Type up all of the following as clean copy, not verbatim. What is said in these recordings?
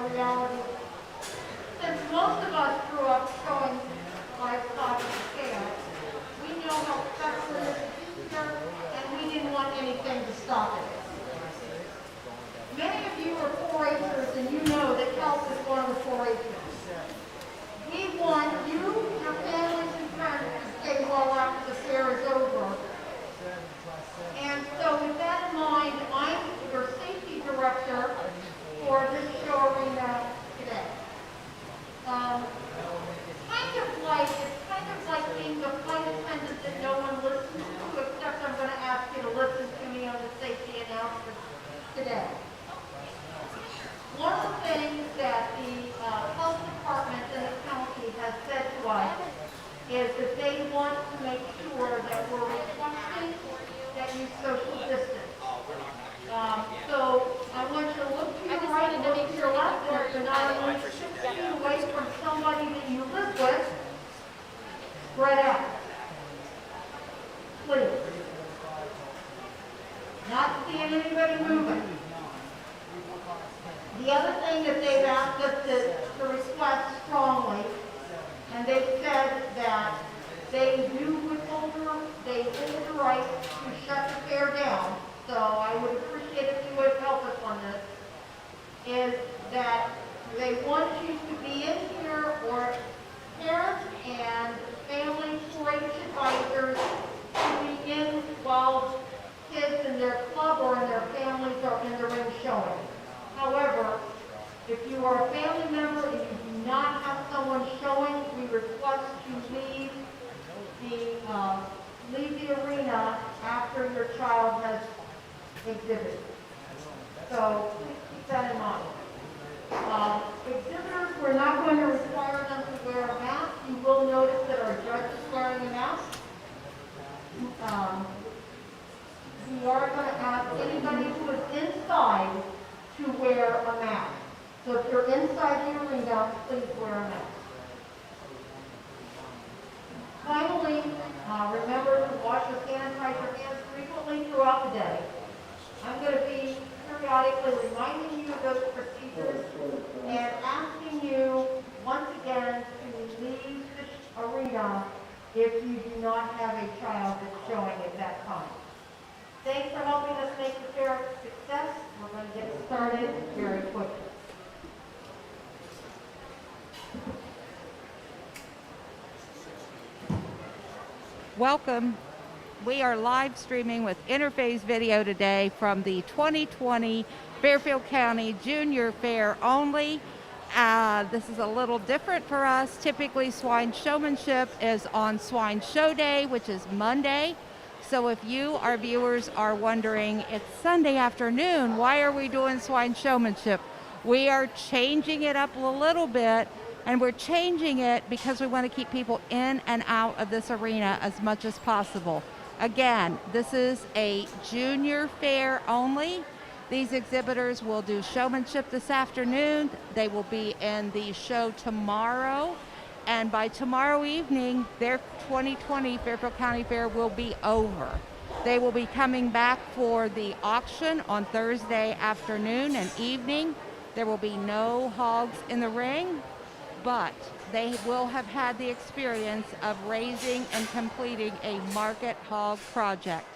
reality. Since most of us grew up showing livestock at scale, we know how special it is to be here, and we didn't want anything to stop it. Many of you are 4-Hers, and you know that health is one of the 4-Hers. We want you, your families, and friends to stay well after the fair is over. And so with that in mind, I'm your safety director for this show arena today. It's kind of like being the flight attendant that no one listens to, except I'm going to ask you to listen to me on the safety announcements today. One of the things that the health department in the county has said to us is that they want to make sure that we're requesting that you social distance. So I want you to look to your right and look to your left, and if you're not only 6 feet away from somebody that you live with, spread out. Please. Not seeing anybody moving. The other thing that they've asked us to request strongly, and they've said that they hold the right to shut the fair down, so I would appreciate if you would help us on this, is that they want you to be in here, or parents and family 4-H advisors to be in while kids in their club or in their families are in the ring showing. However, if you are a family member and you do not have someone showing, we request you leave the arena after your child has exhibited. So please keep that in mind. Exhibitors, we're not going to require them to wear a mask. You will notice that our judge is wearing a mask. We are going to ask anybody who is inside to wear a mask. So if you're inside the arena, please wear a mask. Finally, remember to wash or sanitize your hands frequently throughout the day. I'm going to be periodically reminding you of those procedures and asking you once again to leave the arena if you do not have a child that's showing at that time. Thanks for helping us make the fair a success. We're going to get started very quickly. Welcome. We are live streaming with interface video today from the 2020 Fairfield County Junior Fair only. This is a little different for us. Typically, Swine Showmanship is on Swine Show Day, which is Monday. So if you, our viewers, are wondering, it's Sunday afternoon, why are we doing Swine Showmanship? We are changing it up a little bit, and we're changing it because we want to keep people in and out of this arena as much as possible. Again, this is a junior fair only. These exhibitors will do showmanship this afternoon. They will be in the show tomorrow. And by tomorrow evening, their 2020 Fairfield County Fair will be over. They will be coming back for the auction on Thursday afternoon and evening. There will be no hogs in the ring, but they will have had the experience of raising and completing a market hog project.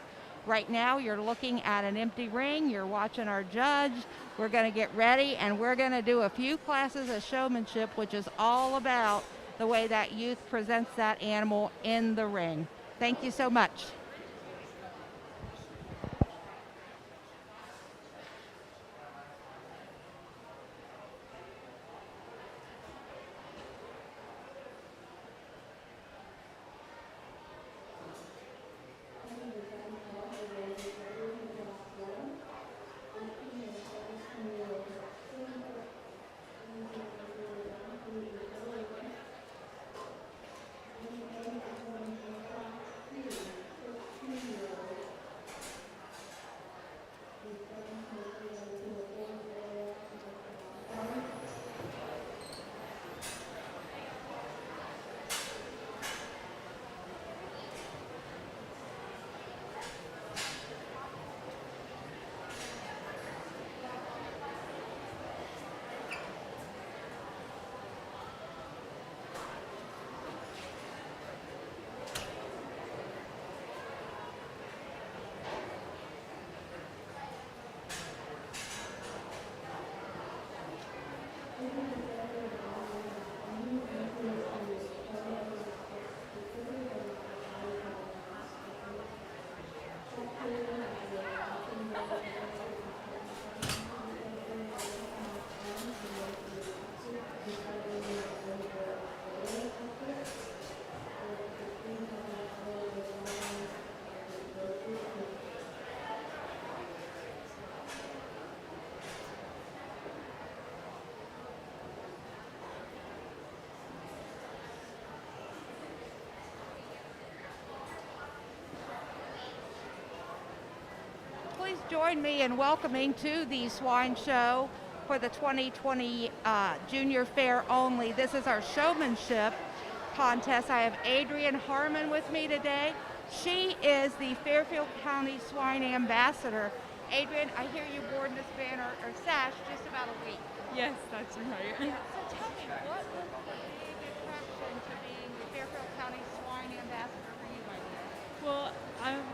Right now, you're looking at an empty ring. You're watching our judge. We're going to get ready, and we're going to do a few classes of showmanship, which is all about the way that youth presents that animal in the ring. Thank you so much. join me in welcoming to the Swine Show for the 2020 Junior Fair only. This is our Showmanship contest. I have Adrienne Harmon with me today. She is the Fairfield County Swine Ambassador. Adrienne, I hear you wore this banner or sash just about a week. Yes, that's right. Yeah. So tell me, what was the big attraction to being the Fairfield County Swine Ambassador for you, my dear? Well,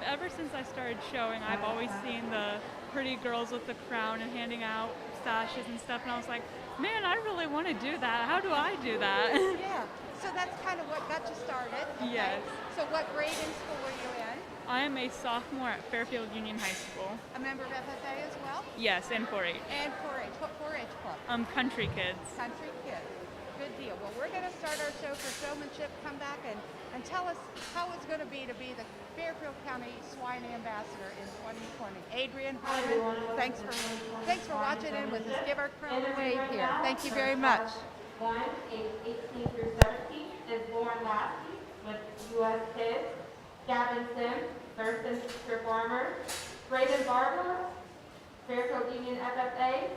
ever since I started showing, I've always seen the pretty girls with the crown and handing out sashes and stuff, and I was like, man, I really want to do that. How do I do that? Yeah. So that's kind of what got you started. Okay? Yes. So what grade in school were you in? I am a sophomore at Fairfield Union High School. A member of FFA as well? Yes, and 4-H. And 4-H. What 4-H club? Country Kids. Country Kids. Good deal. Well, we're going to start our show for Showmanship. Come back and tell us how it's going to be the Fairfield County Swine Ambassador in 2020. Adrienne Harmon, thanks for watching in with us. Give our crowd a wave here. Thank you very much. 1, age 18 through 17, is Lauren Lasky with U.S. Kids. Gavin Sims, Thurston Future Farmers. Braden Barber, Fairfield Union FFA.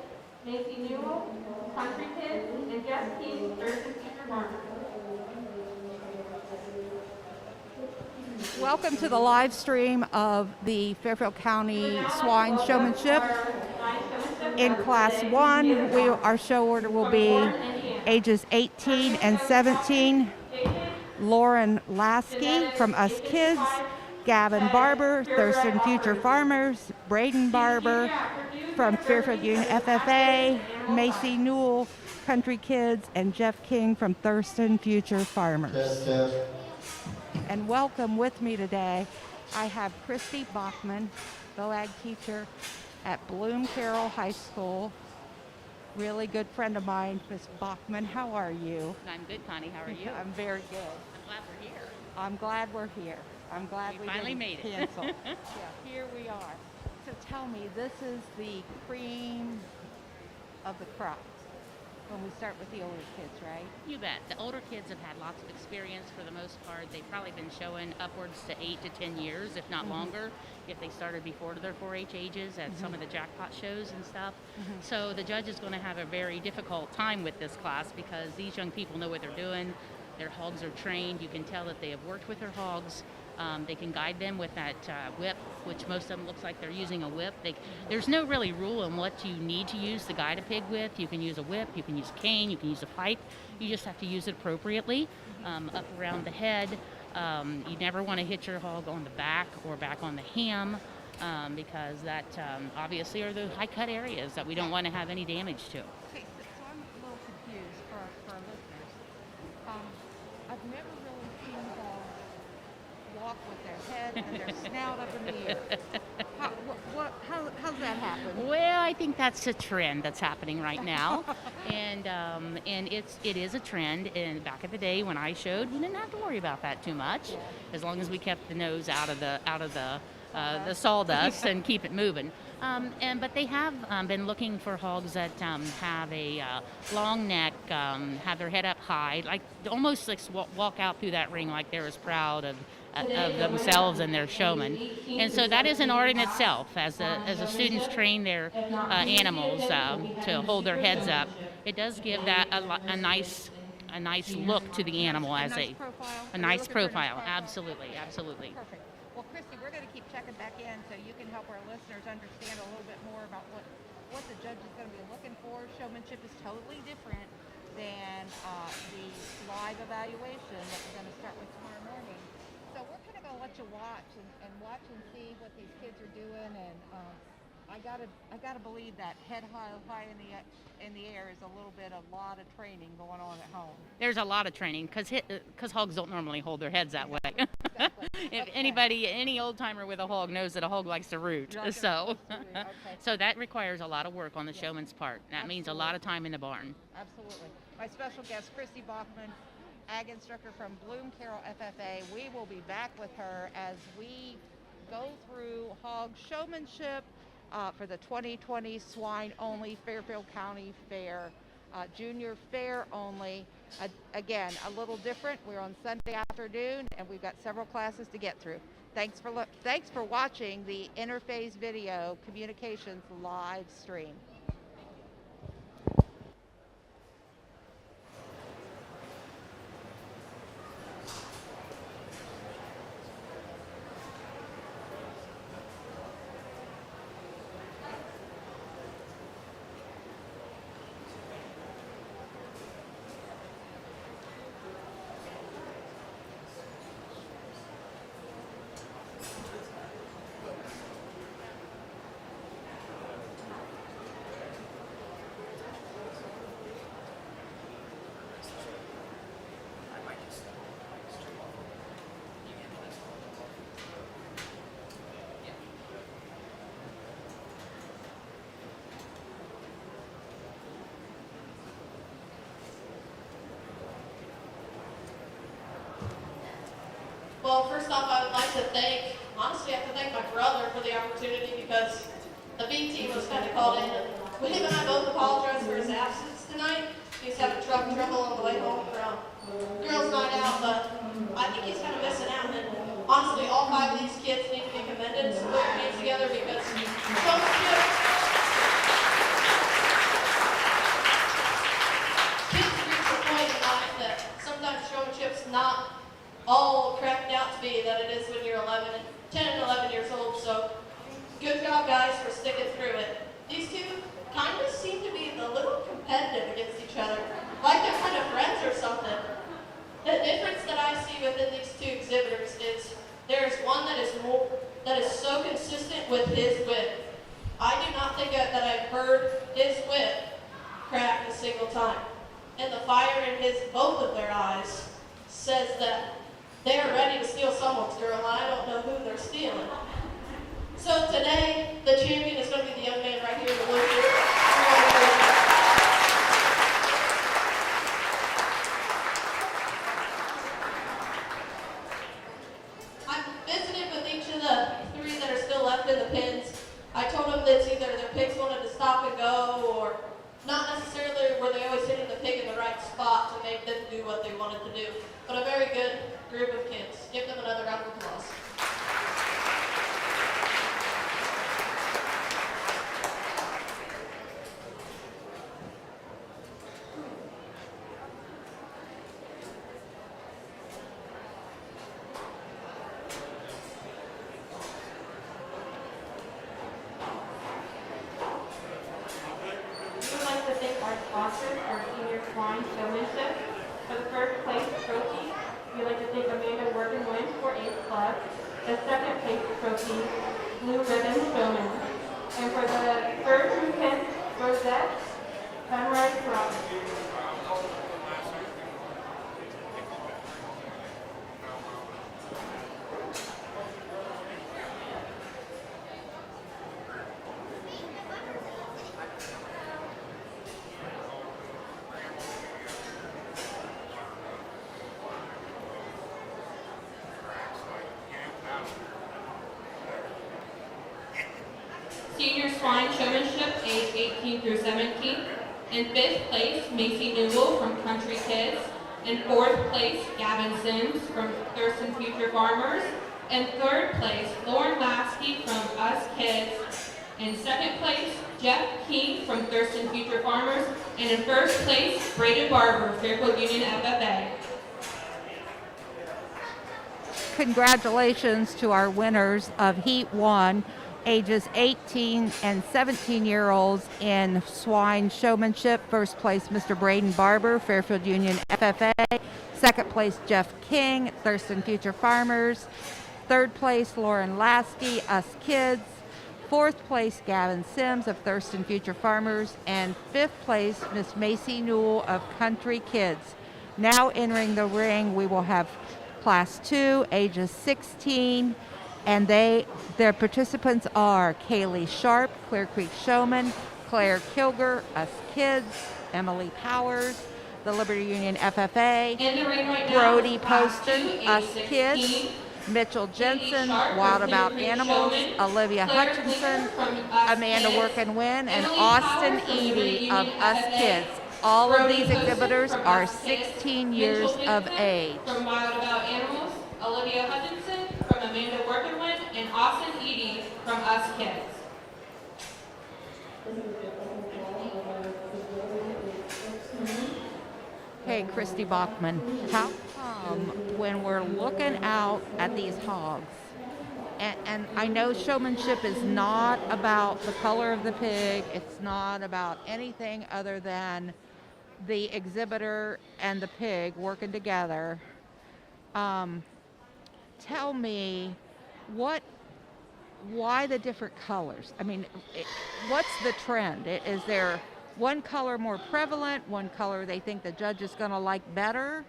Macy Newell, Country Kids. And Jeff Keith, Thurston Future Farmers. Welcome to the live stream of the Fairfield County Swine Showmanship. In Class 1, our show order will be ages 18 and 17. Lauren Lasky from Us Kids, Gavin Barber, Thurston Future Farmers, Braden Barber from Fairfield Union FFA, Macy Newell, Country Kids, and Jeff King from Thurston Future Farmers. And welcome with me today, I have Christy Bachman, BOAG teacher at Bloom Carroll High School. Really good friend of mine, Miss Bachman. How are you? I'm good, Connie. How are you? I'm very good. I'm glad we're here. I'm glad we're here. I'm glad we finally didn't made it. cancel. Yeah, here we are. So tell me, this is the cream of the crop when we start with the older kids, right? You bet. The older kids have had lots of experience for the most part. They've probably been showing upwards to 8 to 10 years, if not longer, if they started before their 4-H ages at some of the jackpot shows and stuff. So the judge is going to have a very difficult time with this class because these young people know what they're doing. Their hogs are trained. You can tell that they have worked with their hogs. They can guide them with that whip, which most of them looks like they're using a whip. There's no really rule on what you need to use to guide a pig with. You can use a whip, you can use a cane, you can use a pipe. You just have to use it appropriately up around the head. You never want to hit your hog on the back or back on the ham because that obviously are the high cut areas that we don't want to have any damage to. Okay, so I'm a little confused for our listeners. I've never really seen dogs walk with their head and their snout up in the air. How's that happen? Well, I think that's a trend that's happening right now, and it is a trend. And back in the day when I showed, we didn't have to worry about that too much, as long as we kept the nose out of the sawdust and keep it moving. But they have been looking for hogs that have a long neck, have their head up high, like almost like walk out through that ring like they're as proud of themselves and their showman. And so that is an art in itself. As the students train their animals to hold their heads up, it does give that a nice look to the animal as a nice profile. Absolutely. Perfect. Well, Christy, we're going to keep checking back in so you can help our listeners understand a little bit more about what the judge is going to be looking for. Showmanship is totally different than the live evaluation that we're going to start with tomorrow morning. So we're kind of going to let you watch and see what these kids are doing. And I gotta believe that head high in the air is a lot of training going on at home. There's a lot of training because hogs don't normally hold their heads that way. Exactly. If any old timer with a hog knows that a hog likes to root, so so that requires a lot of work on the showman's part. That means a lot of time in the barn. Absolutely. My special guest, Christy Bachman, ag instructor from Bloom Carroll FFA. We will be back with her as we go through hog showmanship for the 2020 Swine Only Fairfield County Fair, Junior Fair only. Again, a little different. We're on Sunday afternoon, and we've got several classes to get through. Thanks for watching the Interface Video Communications live stream. Well, first off, I would like to honestly, I have to thank my brother for the opportunity because the B team was kind of called in. And him and I both apologize for his absence tonight. He's having trouble on the way home from girls' night out, but I think he's kind of missing out. And honestly, all 5 of these kids need to be commended. So put your hands together because Showmanship. Kids reach a point in life that sometimes Showmanship's not all cracked out to be that it is when you're 10 and 11 years old. So good job, guys, for sticking through it. These two kind of seem to be a little competitive against each other, like they're kind of friends or something. The difference that I see within these two exhibitors is there is one that is so consistent with his whip. I do not think that I've heard his whip crack a single time. And the fire in both of their eyes says that they are ready to steal someone's girl, and I don't know who they're stealing. So today, the champion is going to be the young man right here in the blue shirt. I've visited with each of the 3 that are still left in the pins. I told them that either their pigs wanted to stop and go, or not necessarily were they always hitting the pig in the right spot to make them do what they wanted to do. But a very good group of kids. Give them another round of applause. We would like to thank our sponsors, our senior Swine Showmanship. For the first place trophy, we'd like to thank Amanda Workin-Wynn for 8th Club. The second place trophy, Blue Ribbon Showman. And for the third and 10th Rosette, Sunrise Robin. Senior Swine Showmanship, age 18 through 17. In 5th place, Macy Newell from Country Kids. In 4th place, Gavin Sims from Thurston Future Farmers. In 3rd place, Lauren Lasky from Us Kids. In 2nd place, Jeff King from Thurston Future Farmers. And in 1st place, Braden Barber, Fairfield Union FFA. Congratulations to our winners of Heat 1, ages 18 and 17-year-olds in Swine Showmanship. First place, Mr. Braden Barber, Fairfield Union FFA. Second place, Jeff King, Thurston Future Farmers. Third place, Lauren Lasky, Us Kids. Fourth place, Gavin Sims of Thurston Future Farmers. And fifth place, Miss Macy Newell of Country Kids. Now entering the ring, we will have Class 2, ages 16, and their participants are Kaylee Sharp, Clear Creek Showman, Claire Kilger, Us Kids, Emily Powers, the Liberty Union FFA, In the ring right now, Brody Class Poston, 2, Us age 16, Kids, Mitchell Jensen, Sharp, Wild from About Clear Creek Animals, Showman, Olivia Claire Hutchinson, Klinger from Us Amanda Kids, Workin-Win, and Emily Austin Powers from Edie Liberty of Union Us FFA, Kids. All of Brody these Poston exhibitors from are Us Kids, 16 years Mitchell of Jensen age. From Wild About Animals, Olivia Hutchinson from Amanda Workenwin, and Austin Eady from Us Kids. Hey, Christy Bachman, how come when we're looking out at these hogs, and I know showmanship is not about the color of the pig, it's not about anything other than the exhibitor and the pig working together. Tell me why the different colors? I mean, what's the trend? Is there one color more prevalent, one color they think the judge is going to like better?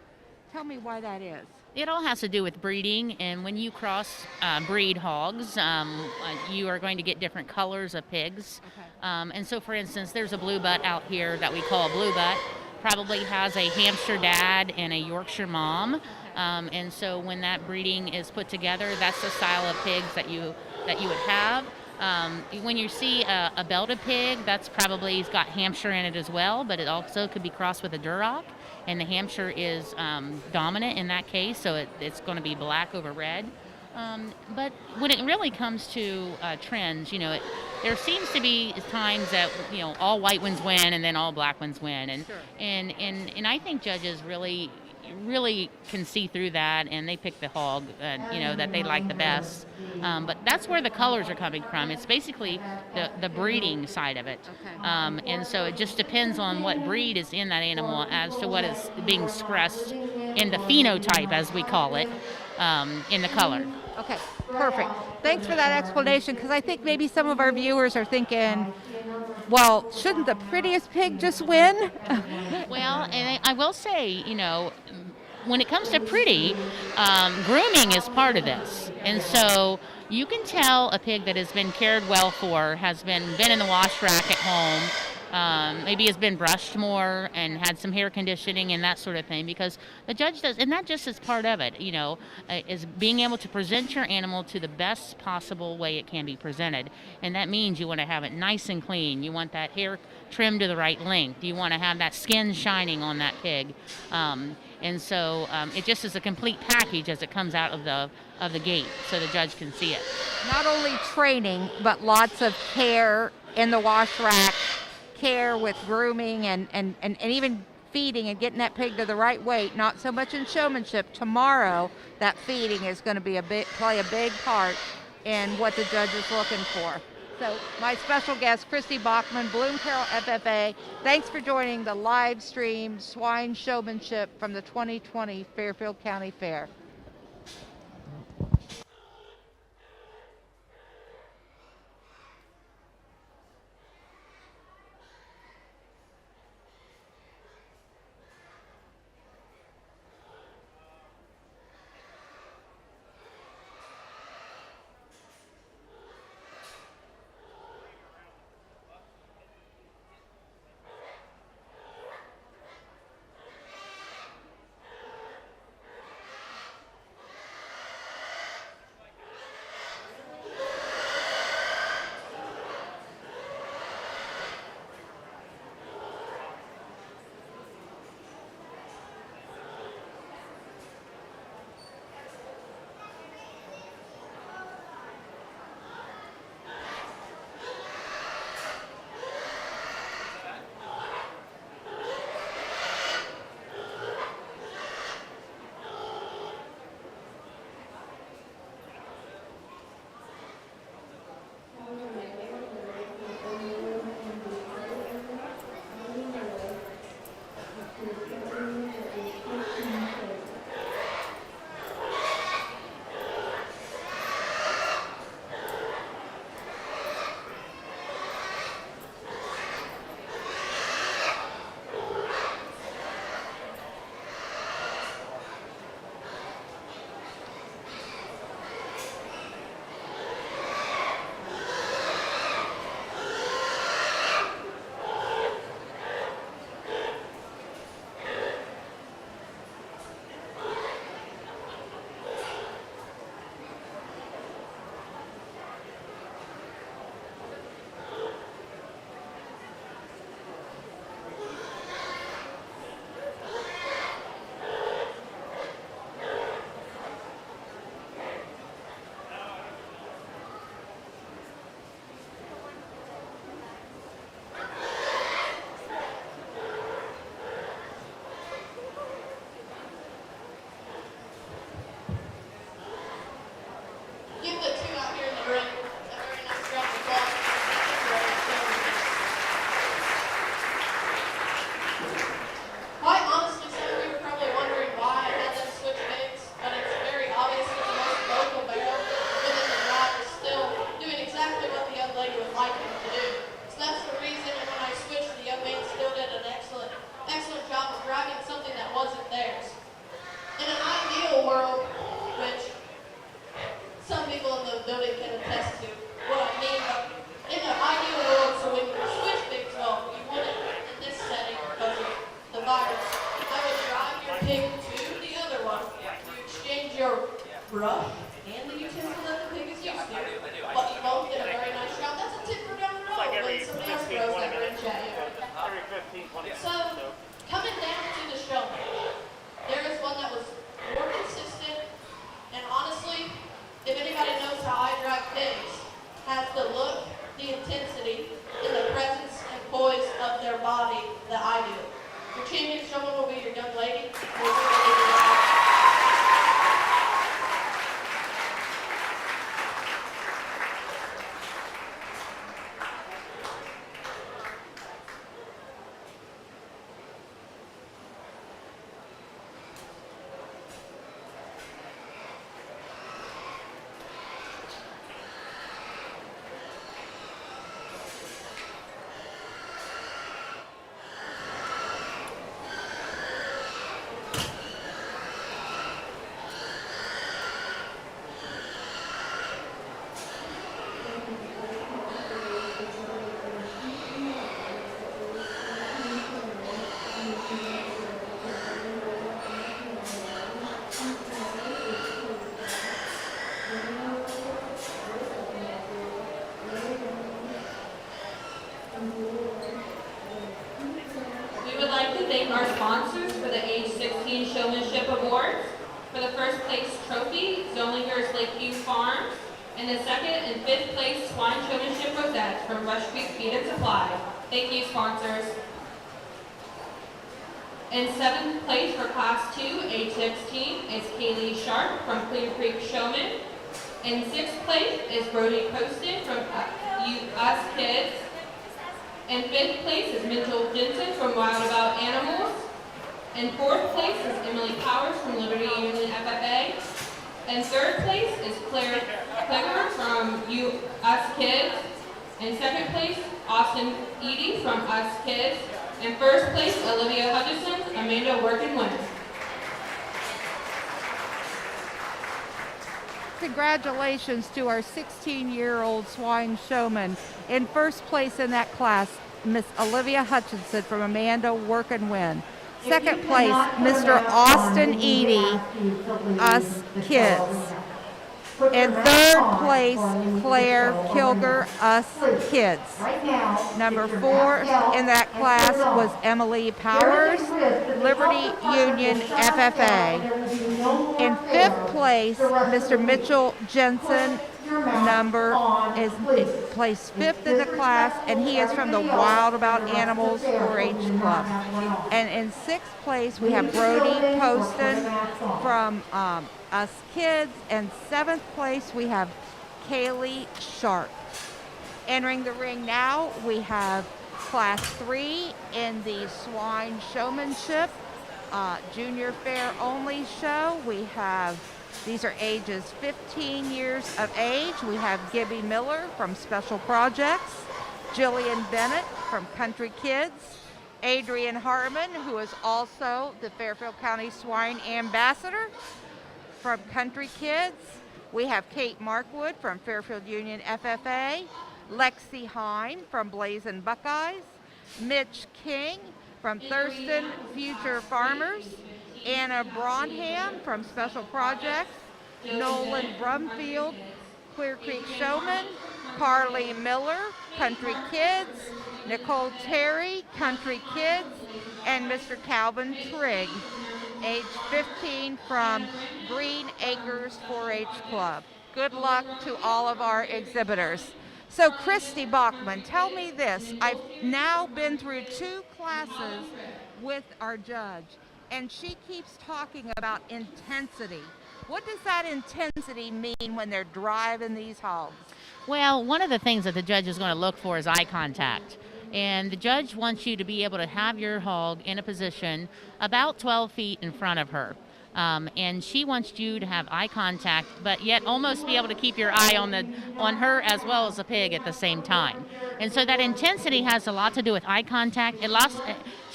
Tell me why that is. It all has to do with breeding, and when you cross breed hogs, you are going to get different colors of pigs. Okay. And so, for instance, there's a blue butt out here that we call a blue butt. Probably has a Hampshire dad and a Yorkshire mom. And so when that breeding is put together, that's the style of pigs that you would have. When you see a belted pig, that's probably got Hampshire in it as well, but it also could be crossed with a Duroc, and the Hampshire is dominant in that case, so it's going to be black over red. But when it really comes to trends, there seems to be times that all white ones win and then all black ones win, and Sure. and I think judges really can see through that, and they pick the hog that they like the best. But that's where the colors are coming from. It's basically the breeding side of it. Okay. And so it just depends on what breed is in that animal as to what is being expressed in the phenotype, as we call it, in the color. Okay, perfect. Thanks for that explanation, because I think maybe some of our viewers are thinking, well, shouldn't the prettiest pig just win? Well, and I will say, when it comes to pretty, grooming is part of this. And so you can tell a pig that has been cared well for, has been in the wash rack at home, maybe has been brushed more and had some hair conditioning and that sort of thing, because the judge does, and that just is part of it, is being able to present your animal to the best possible way it can be presented. And that means you want to have it nice and clean. You want that hair trimmed to the right length. You want to have that skin shining on that pig. And so it just is a complete package as it comes out of the gate, so the judge can see it. Not only training, but lots of care in the wash rack, care with grooming and even feeding and getting that pig to the right weight. Not so much in showmanship. Tomorrow, that feeding is going to play a big part in what the judge is looking for. So my special guest, Christy Bachman, Bloom Carroll FFA, thanks for joining the live stream Swine Showmanship from the 2020 Fairfield County Fair. wasn't theirs. In an ideal world, which some people in the building can attest to what I mean, but in an ideal world, so when you switch pigs, well, you wouldn't in this setting because of the virus. I would drive your pig to the other one. You exchange your brush and the utensil that the pig is used to, but you both get a very nice job. That's a tip for down the road when somebody else throws that wrench at you. So, coming down to the showman, there is one that was more consistent, and honestly, if anybody knows how I drive pigs, has the look, the intensity, and the presence and poise of their body that I do. Your champion showman will be your young lady. We would like to thank our sponsors for the age 16 Showmanship Awards. For the first place trophy, Zolinger's Lakeview Farms, and the second and fifth place Swine Showmanship Rosettes from Rush Creek Feed and Supply. Thank you, sponsors. In seventh place for Class 2, age 16, is Kaylee Sharp from Clear Creek Showman. In sixth place is Brody Poston from Us Kids. In fifth place is Mitchell Jensen from Wild About Animals. In fourth place is Emily Powers from Liberty Union FFA. In third place is Claire Clicker from Us Kids. In second place, Austin Edie from Us Kids. In first place, Olivia Hutchison, Amanda Working winner. Congratulations to our 16-year-old swine showman. In first place in that class, Miss Olivia Hutchinson from Amanda Work and Win. Second place, Mr. Austin Eady, Us Kids. In third place, Claire Kilger, Us Kids. Number 4 in that class was Emily Powers, Liberty Union FFA. In fifth place, Mr. Mitchell Jensen, is placed fifth in the class, and he is from the Wild About Animals 4-H Club. And in sixth place, we have Brody Poston from Us Kids, and seventh place, we have Kaylee Sharp. Entering the ring now, we have Class 3 in the Swine Showmanship Junior Fair Only show. We have, these are ages 15 years of age. We have Gibby Miller from Special Projects, Jillian Bennett from Country Kids, Adrian Harmon, who is also the Fairfield County Swine Ambassador from Country Kids. We have Kate Markwood from Fairfield Union FFA, Lexi Hine from Blazin' Buckeyes, Mitch King from Thurston Future Farmers, Anna Bronham from Special Projects, Nolan Brumfield, Clear Creek Showman, Carly Miller, Country Kids, Nicole Terry, Country Kids, and Mr. Calvin Trigg, age 15 from Green Acres 4-H Club. Good luck to all of our exhibitors. So Christy Bachman, tell me this. I've now been through 2 classes with our judge, and she keeps talking about intensity. What does that intensity mean when they're driving these hogs? Well, one of the things that the judge is going to look for is eye contact. And the judge wants you to be able to have your hog in a position about 12 feet in front of her. And she wants you to have eye contact, but yet almost be able to keep your eye on her as well as the pig at the same time. And so that intensity has a lot to do with eye contact.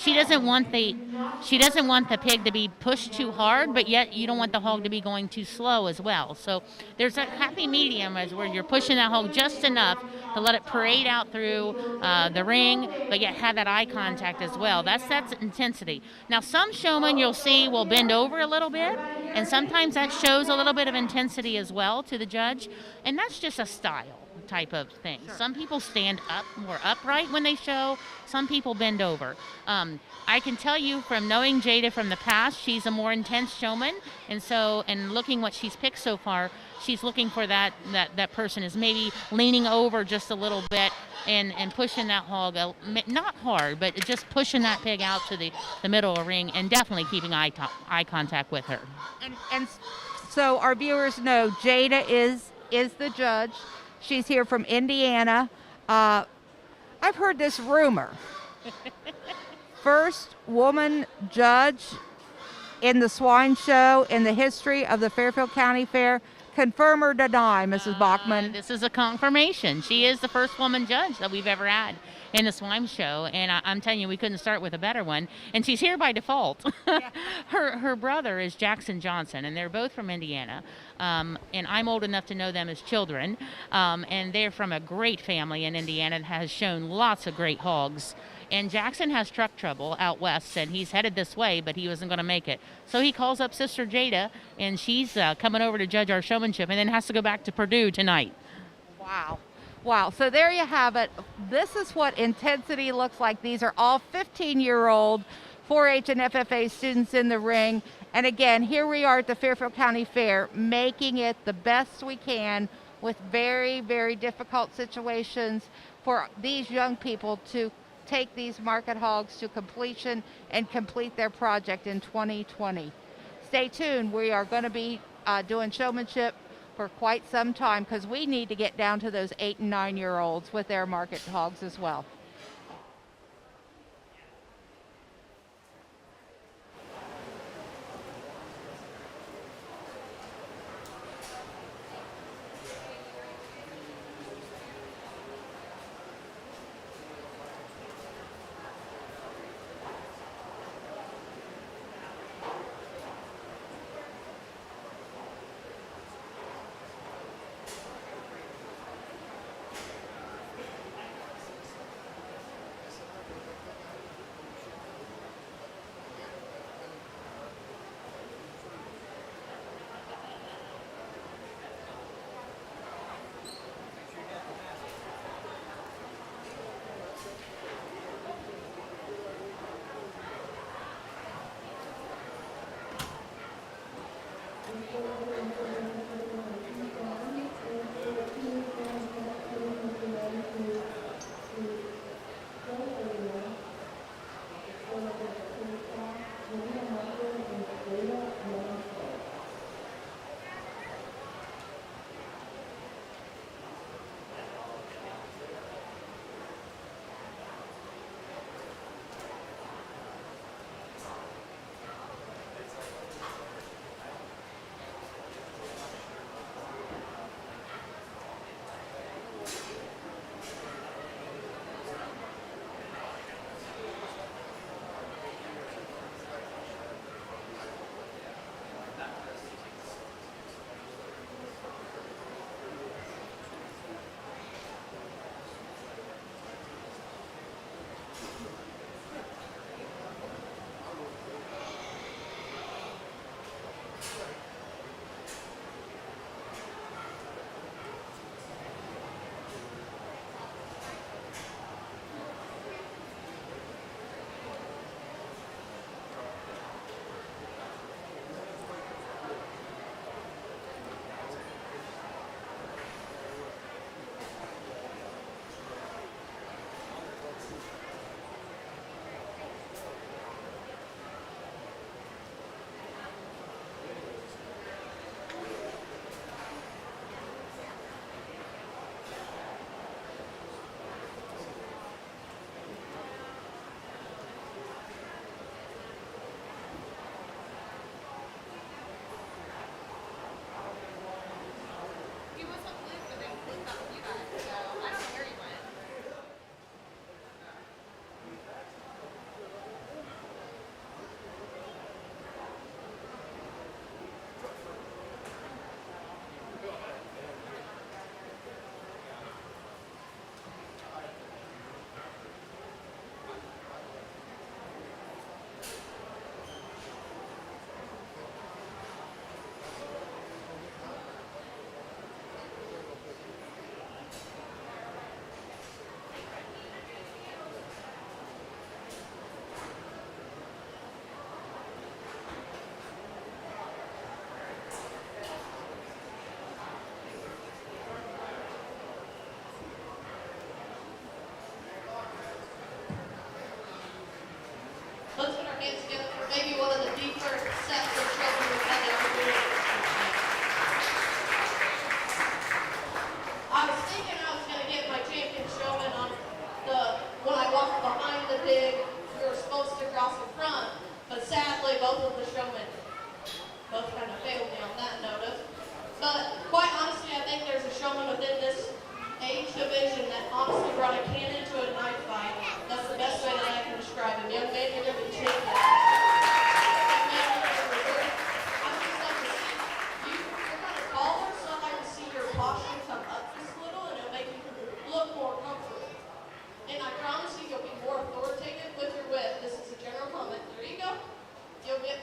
she doesn't want the pig to be pushed too hard, but yet you don't want the hog to be going too slow as well. So there's a happy medium as where you're pushing that hog just enough to let it parade out through the ring, but yet have that eye contact as well. That's intensity. Now some showmen you'll see will bend over a little bit, and sometimes that shows a little bit of intensity as well to the judge, and that's just a style type of thing. Sure. Some people stand up more upright when they show. Some people bend over. I can tell you from knowing Jada from the past, she's a more intense showman, and looking what she's picked so far, she's looking for that person is maybe leaning over just a little bit and pushing that hog, not hard, but just pushing that pig out to the middle of the ring, and definitely keeping eye contact with her. And so our viewers know Jada is the judge. She's here from Indiana. I've heard this rumor. First woman judge in the swine show in the history of the Fairfield County Fair. Confirm or deny, Mrs. Bachman? This is a confirmation. She is the first woman judge that we've ever had in the swine show, and I'm telling you, we couldn't start with a better one. And she's here by default. Yeah. Her brother is Jackson Johnson, and they're both from Indiana. And I'm old enough to know them as children. And they're from a great family in Indiana that has shown lots of great hogs. And Jackson has truck trouble out west, and he's headed this way, but he wasn't going to make it. So he calls up Sister Jada, and she's coming over to judge our showmanship, and then has to go back to Purdue tonight. Wow. So there you have it. This is what intensity looks like. These are all 15-year-old 4-H and FFA students in the ring. And again, here we are at the Fairfield County Fair, making it the best we can with very, very difficult situations for these young people to take these market hogs to completion and complete their project in 2020. Stay tuned. We are going to be doing showmanship for quite some time because we need to get down to those 8 and 9-year-olds with their market hogs as well. hands together for maybe one of the deeper sets of children we've had the opportunity to see. I was thinking I was going to get my champion showman on when I walked behind the pig, we were supposed to cross in front, but sadly both of the showmen both kind of failed me on that notice. But quite honestly, I think there's a showman within this age division that honestly brought a cannon to a knife fight. That's the best way that I can describe him. Young man, you're going to be champion. Young man, you're going to be good. I would just like to see you. You're kind of taller, so I'd like to see your posture come up just a little, and it'll make you look more comfortable. And I promise you, you'll be more authoritative with your whip. This is a general comment. There you go. You'll get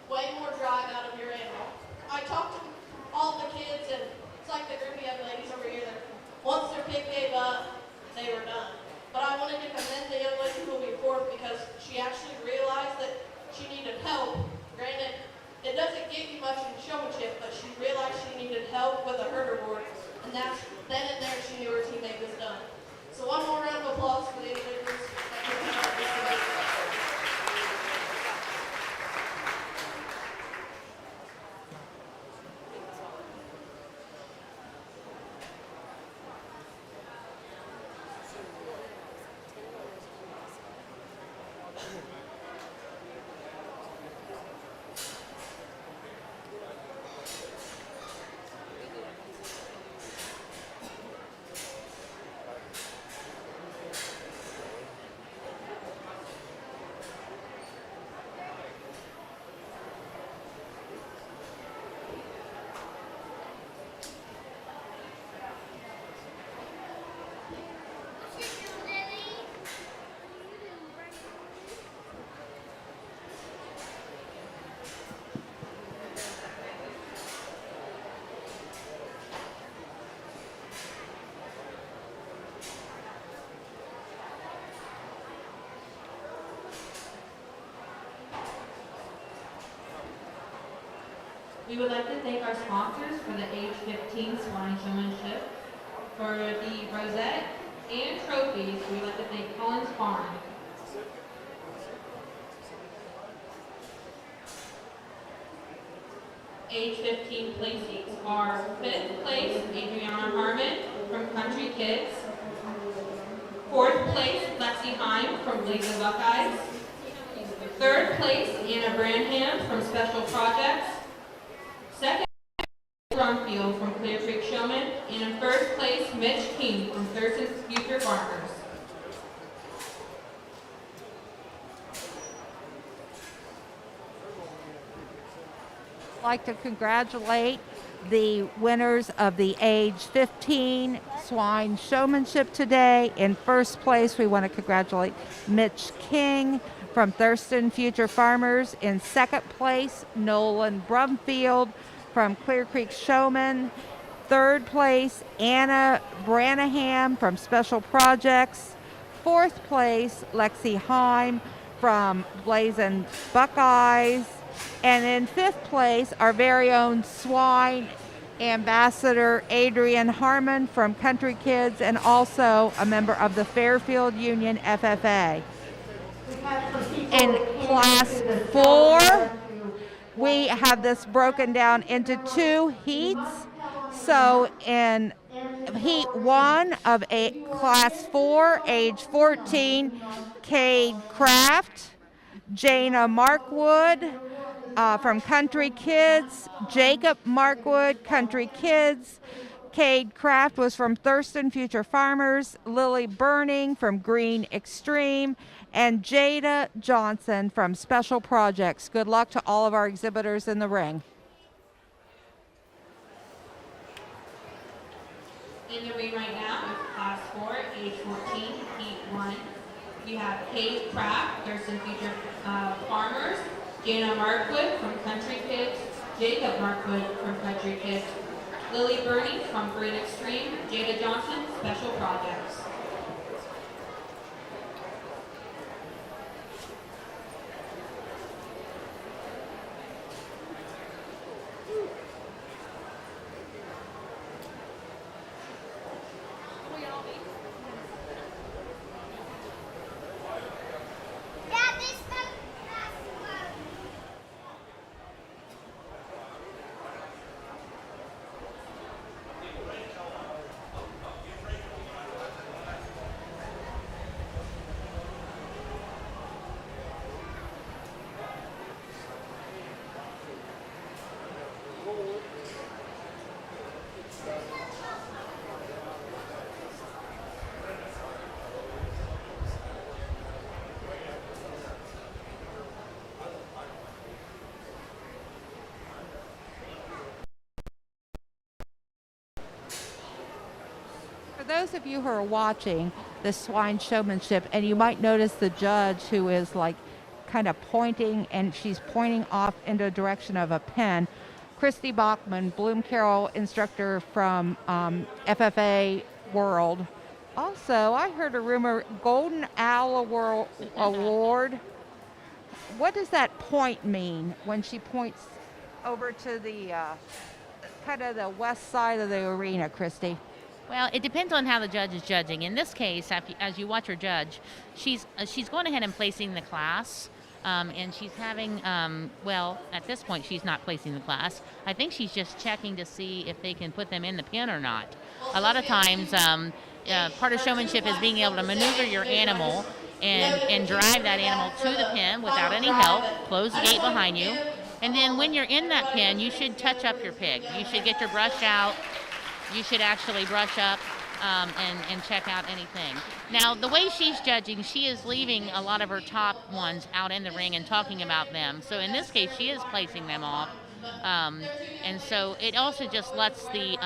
way more drive out of your animal. I talked to all the kids, and it's like the groupie young ladies over here that once their pig gave up, they were done. But I wanted to commend the young lady who will be fourth because she actually realized that she needed help. Granted, it doesn't get you much in showmanship, but she realized she needed help with a herder board, and that's then and there she knew her teammate was done. So one more round of applause for the individuals that can help this debate. We would like to thank our sponsors for the age 15 Swine Showmanship. For the rosette and trophies, we would like to thank Collins Farm. Age 15 placeseats are 5th place, Adriana Harmon from Country Kids. 4th place, Lexi Heim from Blazing Buckeyes. 3rd place, Anna Branham from Special Projects. 2nd, Fairfield from Clear Creek Showman. And in 1st place, Mitch King from Thurston's Future Farmers. I'd like to congratulate the winners of the age 15 Swine Showmanship today. In 1st place, we want to congratulate Mitch King from Thurston Future Farmers. In 2nd place, Nolan Brumfield from Clear Creek Showman. 3rd place, Anna Branham from Special Projects. 4th place, Lexi Heim from Blazing Buckeyes. And in 5th place, our very own Swine Ambassador Adrian Harmon from Country Kids, and also a member of the Fairfield Union FFA. In Class 4, we have this broken down into 2 heats. So in Heat 1 of Class 4, age 14, Cade Kraft, Jana Markwood from Country Kids, Jacob Markwood, Country Kids. Cade Kraft was from Thurston Future Farmers, Lily Burning from Green Extreme, and Jada Johnson from Special Projects. Good luck to all of our exhibitors in the ring. In the ring right now is Class 4, age 14, Heat 1. You have Cade Kraft, Thurston Future Farmers, Jana Markwood from Country Kids, Jacob Markwood from Country Kids, Lily Burney from Green Extreme, Jada Johnson, Special Projects. Dad, this those of you who are watching the swine showmanship, and you might notice the judge who is like kind of pointing, and she's pointing off in the direction of a pen. Christy Bachman, Bloom Carroll instructor from FFA World. Also, I heard a rumor, Golden Owl Award. What does that point mean when she points over to the kind of the west side of the arena, Christy? Well, it depends on how the judge is judging. In this case, as you watch her judge, she's going ahead and placing the class, and she's having, well, at this point, she's not placing the class. I think she's just checking to see if they can put them in the pen or not. A lot of times, part of showmanship is being able to maneuver your animal and drive that animal to the pen without any help, close the gate behind you, and then when you're in that pen, you should touch up your pig. You should get your brush out. You should actually brush up and check out anything. Now, the way she's judging, she is leaving a lot of her top ones out in the ring and talking about them. So in this case, she is placing them off. And so it also just lets the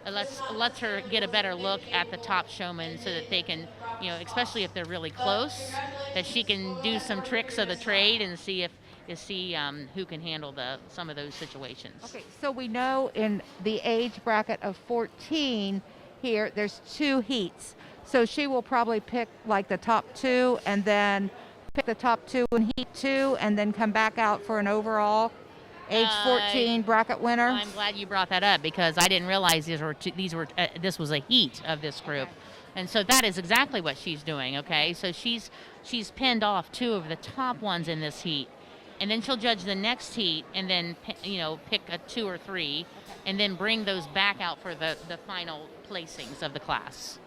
lets her get a better look at the top showmen so that they can, especially if they're really close, that she can do some tricks of the trade and see who can handle some of those situations. Okay, so we know in the age bracket of 14 here, there's 2 heats. So she will probably pick like the top 2 and then pick the top 2 in heat 2 and then come back out for an overall age 14 bracket winner. I'm glad you brought that up because I didn't realize this was a heat of this group. And so that is exactly what she's doing, okay? So she's pinned off 2 of the top ones in this heat. And then she'll judge the next heat and then, pick a 2 or 3 and then bring those back out for the final placings of the class.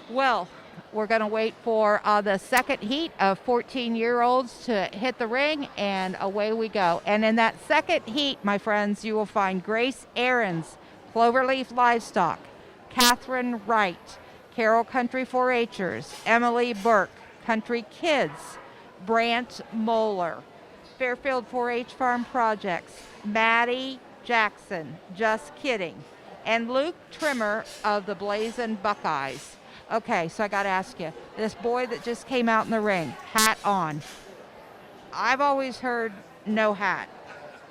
Well, we're going to wait for the second heat of 14-year-olds to hit the ring, and away we go. And in that second heat, my friends, you will find Grace Ahrens, Cloverleaf Livestock, Catherine Wright, Carroll Country 4-H'ers, Emily Burke, Country Kids, Brant Moeller, Fairfield 4-H Farm Projects, Maddie Jackson, Just Kidding, and Luke Trimmer of the Blazin' Buckeyes. Okay, so I got to ask you, this boy that just came out in the ring, hat on. I've always heard no hat.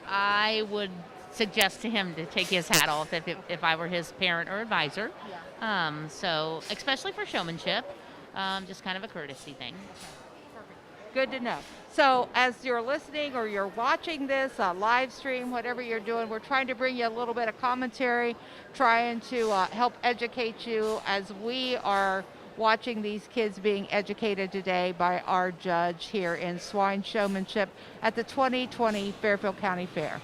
I would suggest to him to take his hat off if I were his parent or advisor. Yeah. So, especially for showmanship, just kind of a courtesy thing. Good to know. So as you're listening or you're watching this live stream, whatever you're doing, we're trying to bring you a little bit of commentary, trying to help educate you as we are watching these kids being educated today by our judge here in swine showmanship at the 2020 Fairfield County Fair.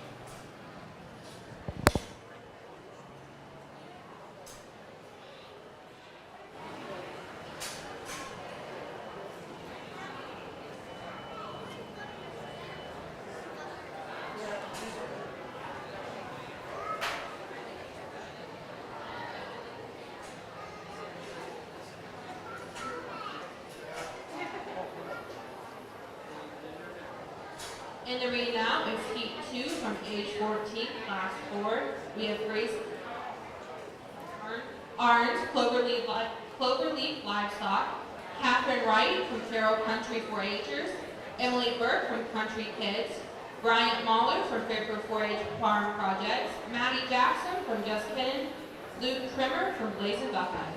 In the ring now is heat 2 from age 14, class 4. We have Grace Ahrens, Cloverleaf Livestock, Catherine Wright from Carroll Country 4-H'ers, Emily Burke from Country Kids, Bryant Mahler from Fairfield 4-H Farm Projects, Maddie Jackson from Just Kidding, Luke Trimmer from Blazin' Buckeyes.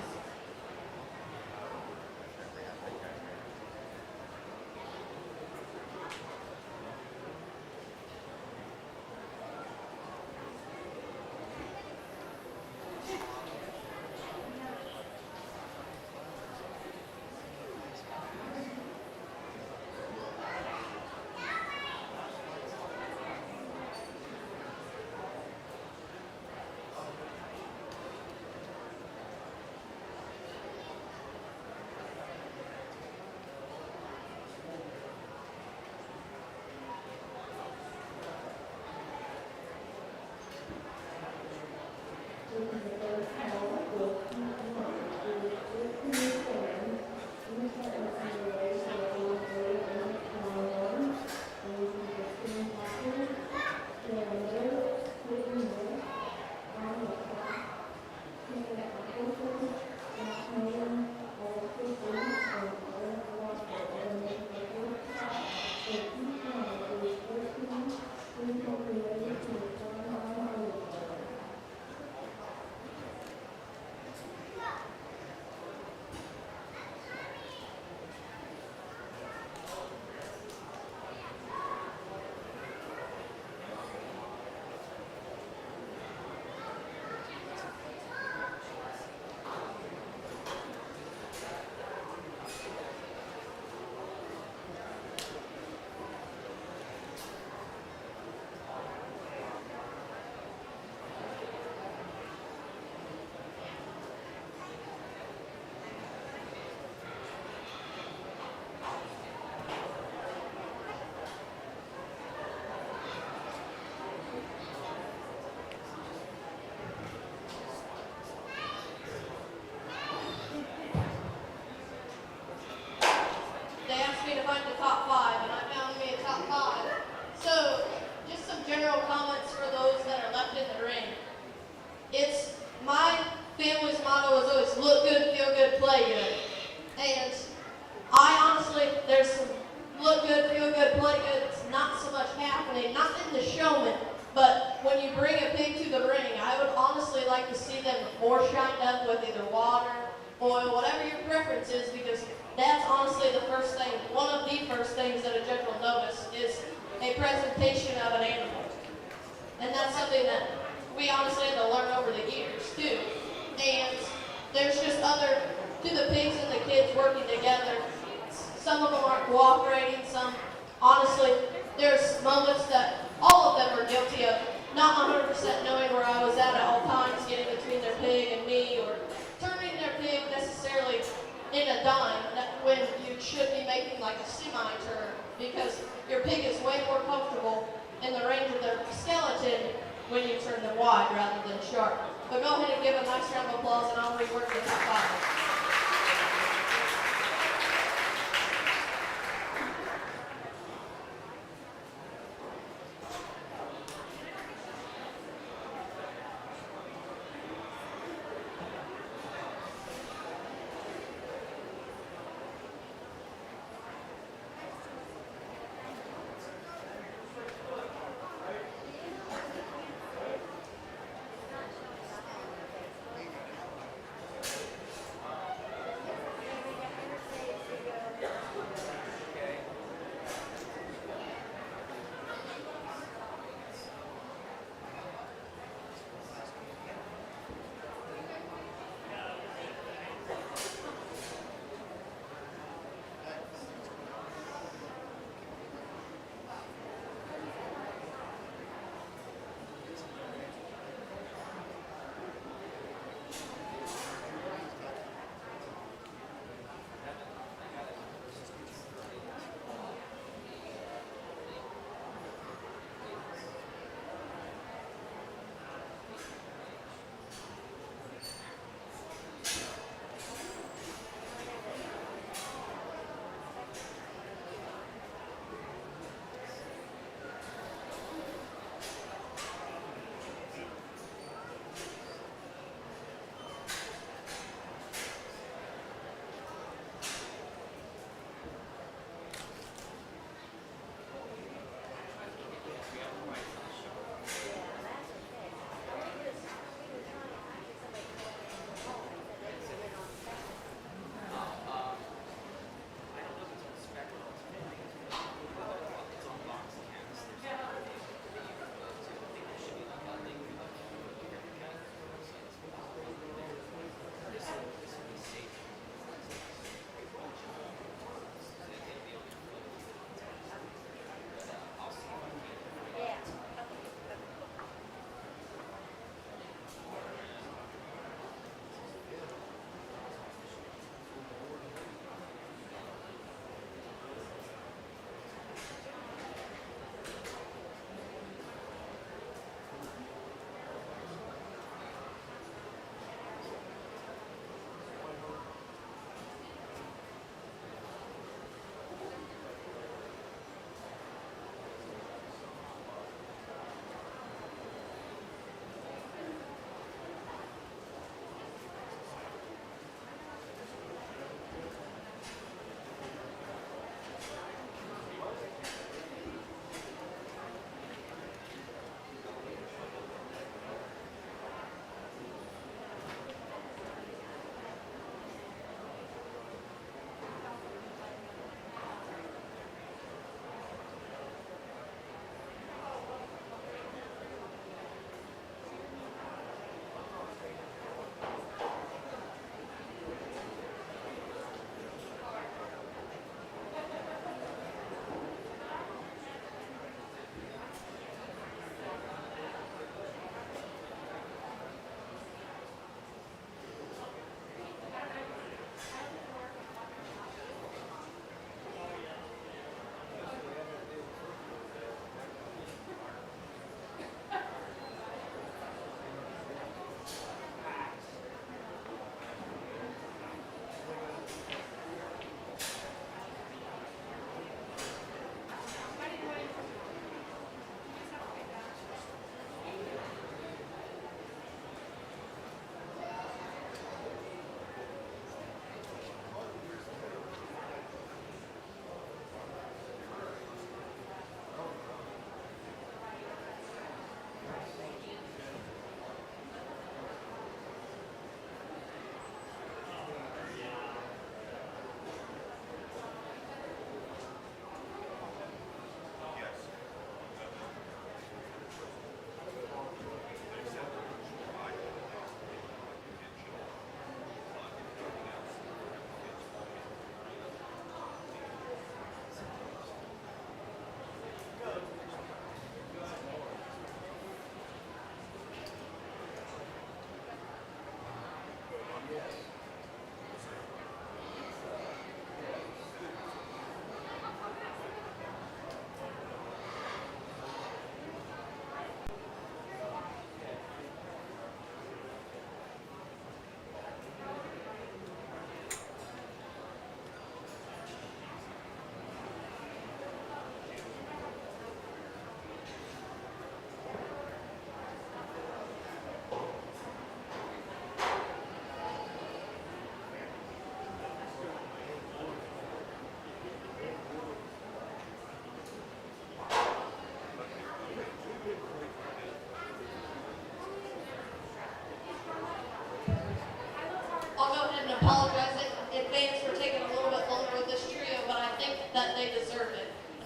good, play good, it's not so much happening, not in the showman, but when you bring a pig to the ring, I would honestly like to see them more shined up with either water, oil, whatever your preference is, because that's honestly the first thing, one of the first things that a judge will notice is a presentation of an animal. And that's something that we honestly had to learn over the years too. And there's just to the pigs and the kids working together. Some of them aren't cooperating, some, honestly, there's moments that all of them are guilty of not 100% knowing where I was at all times, getting between their pig and me, or turning their pig necessarily in a dime when you should be making like a semi-turn, because your pig is way more comfortable in the range of their skeleton when you turn them wide rather than sharp. But go ahead and give a nice round of applause and I'll rework the top five.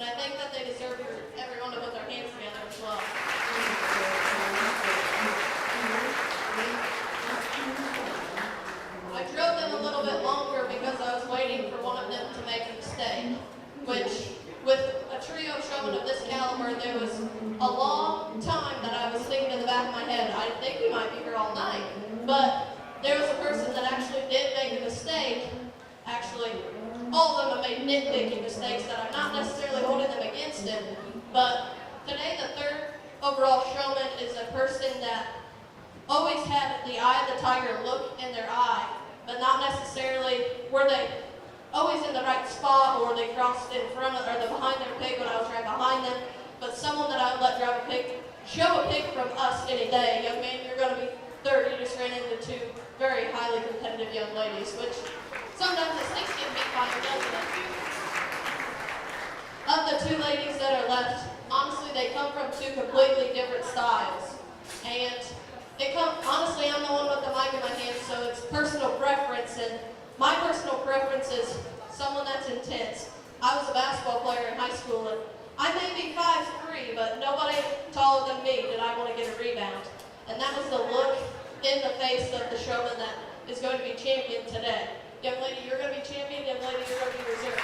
I think that they deserve for everyone to put their hands together as well. I drove them a little bit longer because I was waiting for one of them to make a mistake, which, with a trio of showmen of this caliber, there was a long time that I was thinking in the back of my head, I think we might be here all night. But there was a person that actually did make a mistake. Actually, all of them have made nitpicking mistakes that I'm not necessarily holding them against it. But today, the third overall showman is a person that always had the eye of the tiger look in their eye, but not necessarily were they always in the right spot, or they crossed in front of, or the behind their pig when I was right behind them. But someone that I would let drive a pig, show a pig from us any day. Young man, you're going to be third. You just ran into two very highly competitive young ladies, which sometimes it stinks getting beat by your, doesn't it? Of the two ladies that are left, honestly, they come from two completely different styles. And honestly, I'm the one with the mic in my hand, so it's personal preference. And my personal preference is someone that's intense. I was a basketball player in high school, and I may be 5'3", but nobody taller than me did I want to get a rebound. And that was the look in the face of the showman that is going to be champion today. Young lady, you're going to be champion. Young lady, you're going to be reserved.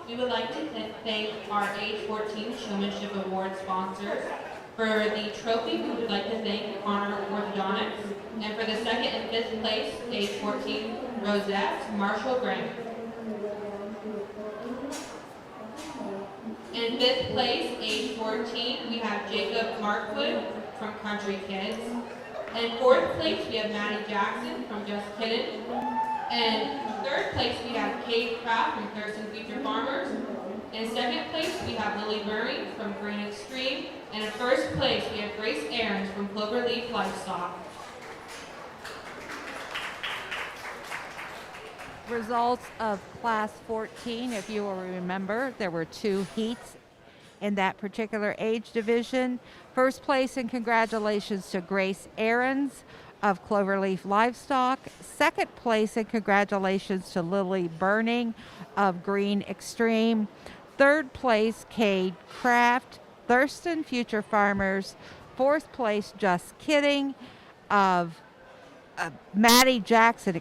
We would like to thank our age 14 Showmanship Award sponsors. For the trophy, we would like to thank Honor Orthodontics. And for the second and fifth place, age 14, Rosette Marshall Grant. In fifth place, age 14, we have Jacob Markwood from Country Kids. In fourth place, we have Maddie Jackson from Just Kiddin'. And third place, we have Kate Kraft from Thurston Future Farmers. In second place, we have Lily Murray from Green Extreme. And in first place, we have Grace Aarons from Cloverleaf Livestock. Results of Class 14, if you will remember, there were 2 heats in that particular age division. First place, and congratulations to Grace Aarons of Cloverleaf Livestock. Second place, and congratulations to Lily Burning of Green Extreme. Third place, Cade Kraft, Thurston Future Farmers. Fourth place, Just Kidding of Maddie Jackson,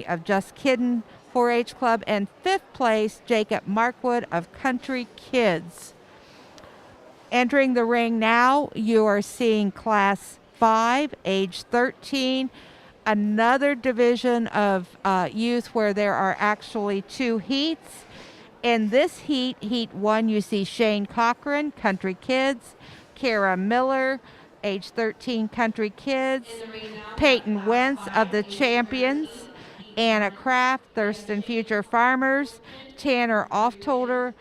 of Just Kiddin' 4-H Club. And fifth place, Jacob Markwood of Country Kids. Entering the ring now, you are seeing Class 5, age 13, another division of youth where there are actually 2 heats. In this heat, Heat 1, you see Shane Cochran, Country Kids, Kara Miller, age 13, Country Kids, Peyton Wentz of the Champions, Anna Kraft, Thurston Future Farmers, Tanner Oftolder,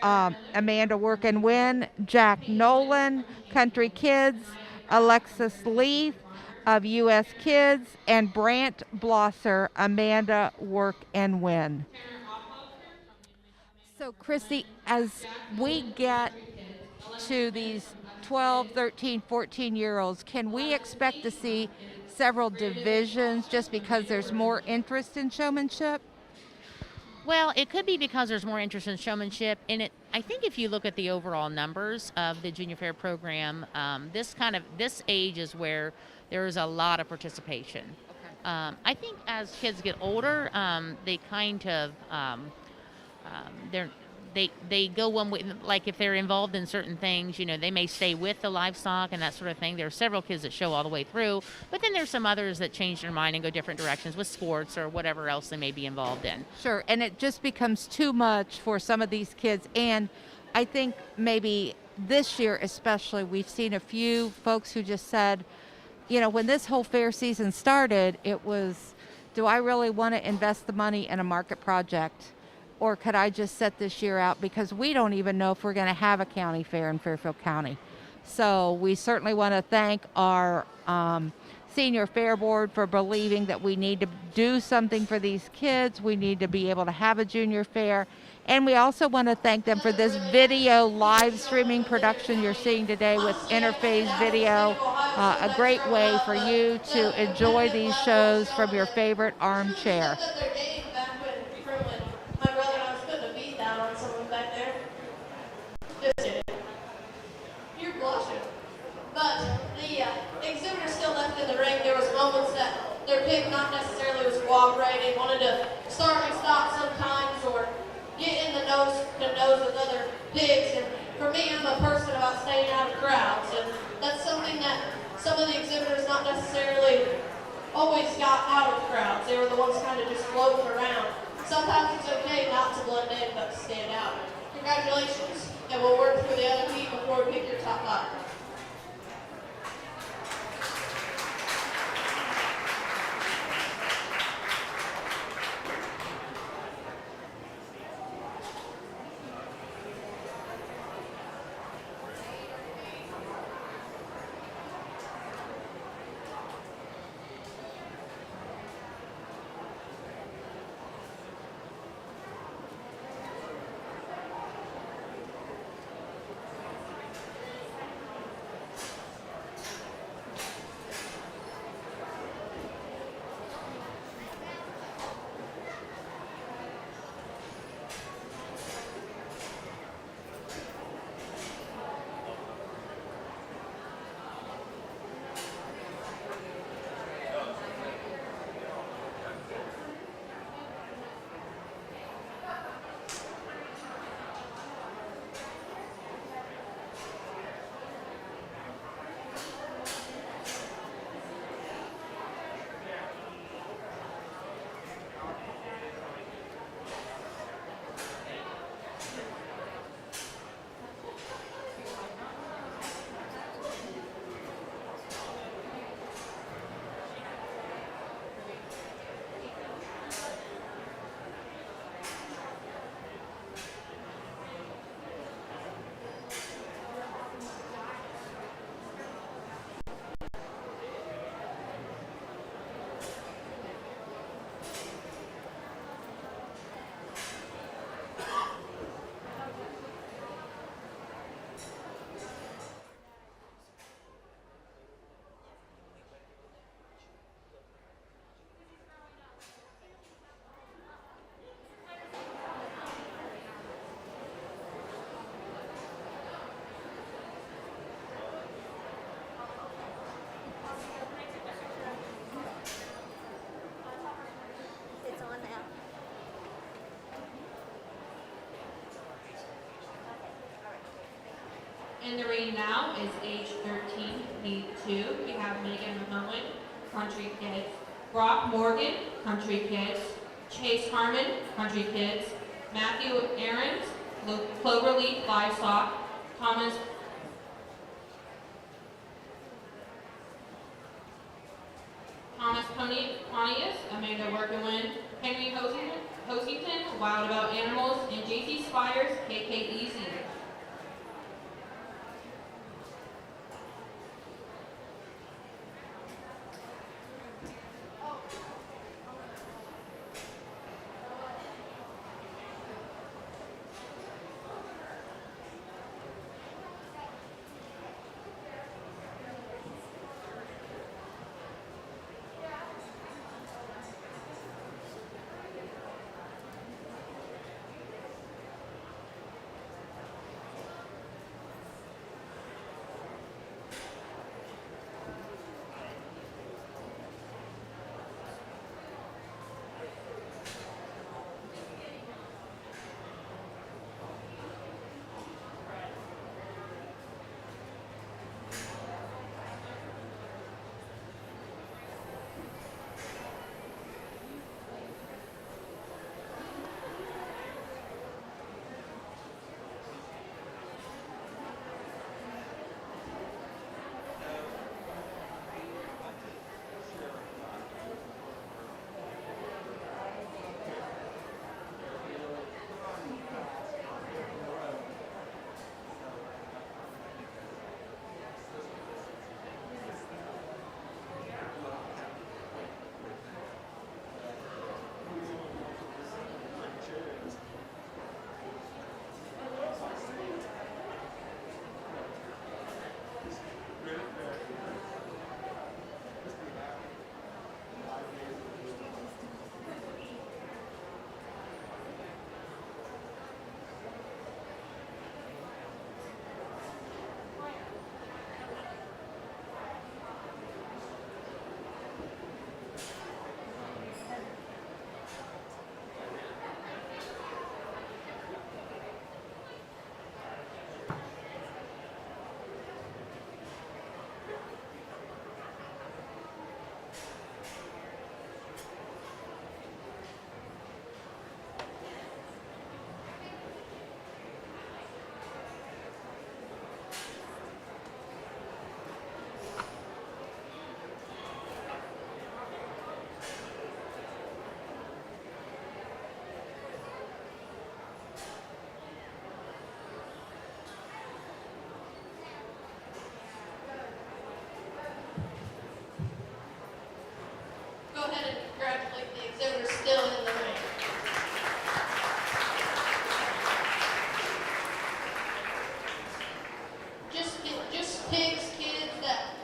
Amanda Work and Win, Jack Nolan, Country Kids, Alexis Leith of US Kids, and Brant Blosser, Amanda Work and Win. So, Chrissy, as we get to these 12, 13, 14-year-olds, can we expect to see several divisions just because there's more interest in showmanship? Well, it could be because there's more interest in showmanship, and I think if you look at the overall numbers of the junior fair program, this age is where there is a lot of participation. I think as kids get older, they kind of they're they go one way. Like if they're involved in certain things, they may stay with the livestock and that sort of thing. There are several kids that show all the way through, but then there's some others that change their mind and go different directions with sports or whatever else they may be involved in. Sure, and it just becomes too much for some of these kids. And I think maybe this year especially, we've seen a few folks who just said, when this whole fair season started, it was, do I really want to invest the money in a market project? Or could I just set this year out, because we don't even know if we're going to have a county fair in Fairfield County. So we certainly want to thank our senior fair board for believing that we need to do something for these kids. We need to be able to have a junior fair. And we also want to thank them for this video live streaming production you're seeing today with Interphase Video, a great way for you to enjoy these shows from your favorite armchair. My brother and I was putting a beat down on someone back there. Just kidding. You're blushing. But the exhibitor still left in the ring. There was moments that their pig not necessarily was cooperating, wanted to start and stop sometimes, or get in the nose with other pigs. And for me, I'm a person about staying out of crowds, and that's something that some of the exhibitors not necessarily always got out of crowds. They were the ones kind of just floating around. Sometimes it's okay not to blend in, but to stand out. Congratulations, and we'll work through the other heat before we pick your top 5. In the ring now is age 13, heat 2. We have Megan McMullen, Country Kids. Brock Morgan, Country Kids. Chase Harmon, Country Kids. Matthew Aarons, Cloverleaf Livestock. Thomas Pontius, Amanda Workman, Henry Hosington, Wild About Animals, and JC Spires, KK Easy. Go ahead and congratulate the exhibitors still in the ring. Just pigs, kids that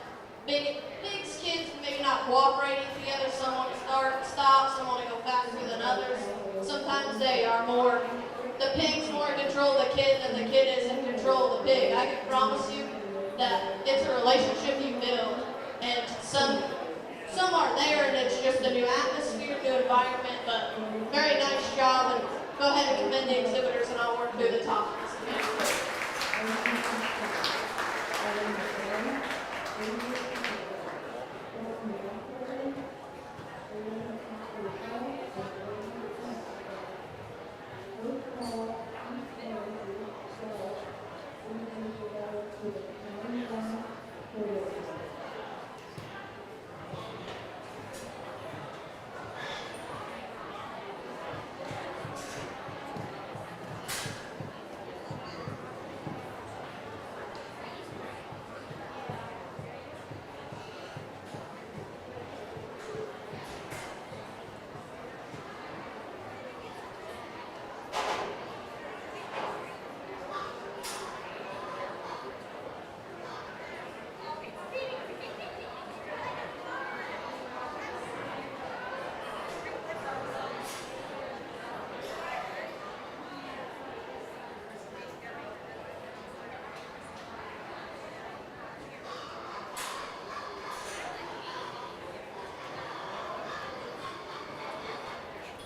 pigs, kids maybe not cooperating together. Some want to stop, some want to go faster than others. Sometimes they are more, the pig's more in control of the kid than the kid is in control of the pig. I can promise you that it's a relationship you build, and some are there and it's just a new atmosphere, new environment, but very nice job, and go ahead and commend the exhibitors and I'll work through the topics.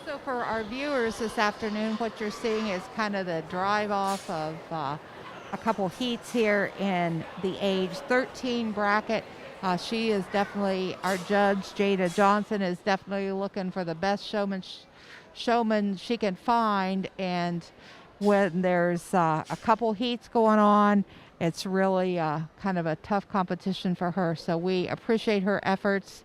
So for our viewers this afternoon, what you're seeing is kind of the drive off of a couple heats here in the age 13 bracket. She is definitely, our judge, Jada Johnson, is definitely looking for the best showmen she can find. And when there's a couple heats going on, it's really kind of a tough competition for her. So we appreciate her efforts.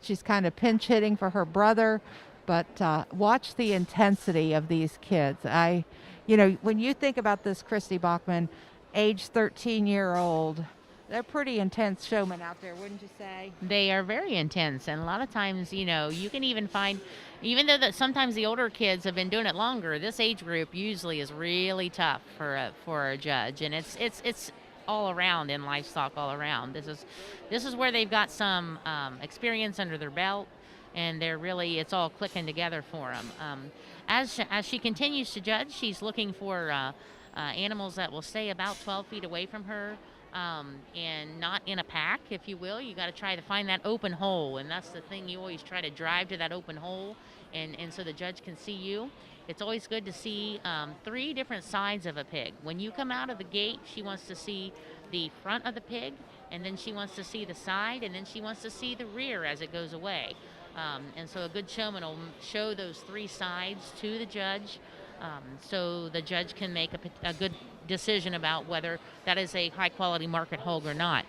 She's kind of pinch hitting for her brother, but watch the intensity of these kids. When you think about this, Christy Bachman, age 13-year-old, they're pretty intense showmen out there, wouldn't you say? They are very intense, and a lot of times, you can even find, even though that sometimes the older kids have been doing it longer, this age group usually is really tough for a judge, and it's all around in livestock all around. This is where they've got some experience under their belt, and it's all clicking together for them. As she continues to judge, she's looking for animals that will stay about 12 feet away from her. And not in a pack, if you will. You got to try to find that open hole, and that's the thing. You always try to drive to that open hole, and so the judge can see you. It's always good to see 3 different sides of a pig. When you come out of the gate, she wants to see the front of the pig, and then she wants to see the side, and then she wants to see the rear as it goes away. And so a good showman will show those 3 sides to the judge, so the judge can make a good decision about whether that is a high quality market hog or not.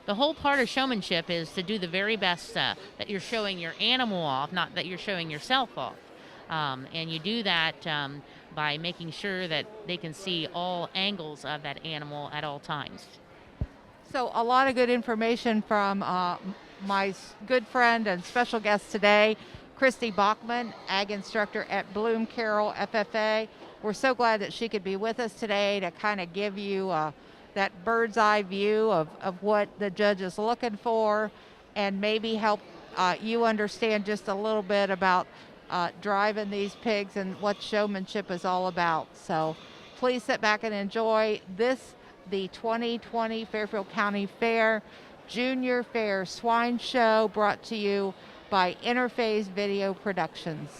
The whole part of showmanship is to do the very best that you're showing your animal off, not that you're showing yourself off. And you do that by making sure that they can see all angles of that animal at all times. So a lot of good information from my good friend and special guest today, Christy Bachman, ag instructor at Bloom Carroll FFA. We're so glad that she could be with us today to kind of give you that bird's eye view of what the judge is looking for, and maybe help you understand just a little bit about driving these pigs and what showmanship is all about. So please sit back and enjoy the 2020 Fairfield County Fair Junior Fair Swine Show, brought to you by Interphase Video Productions.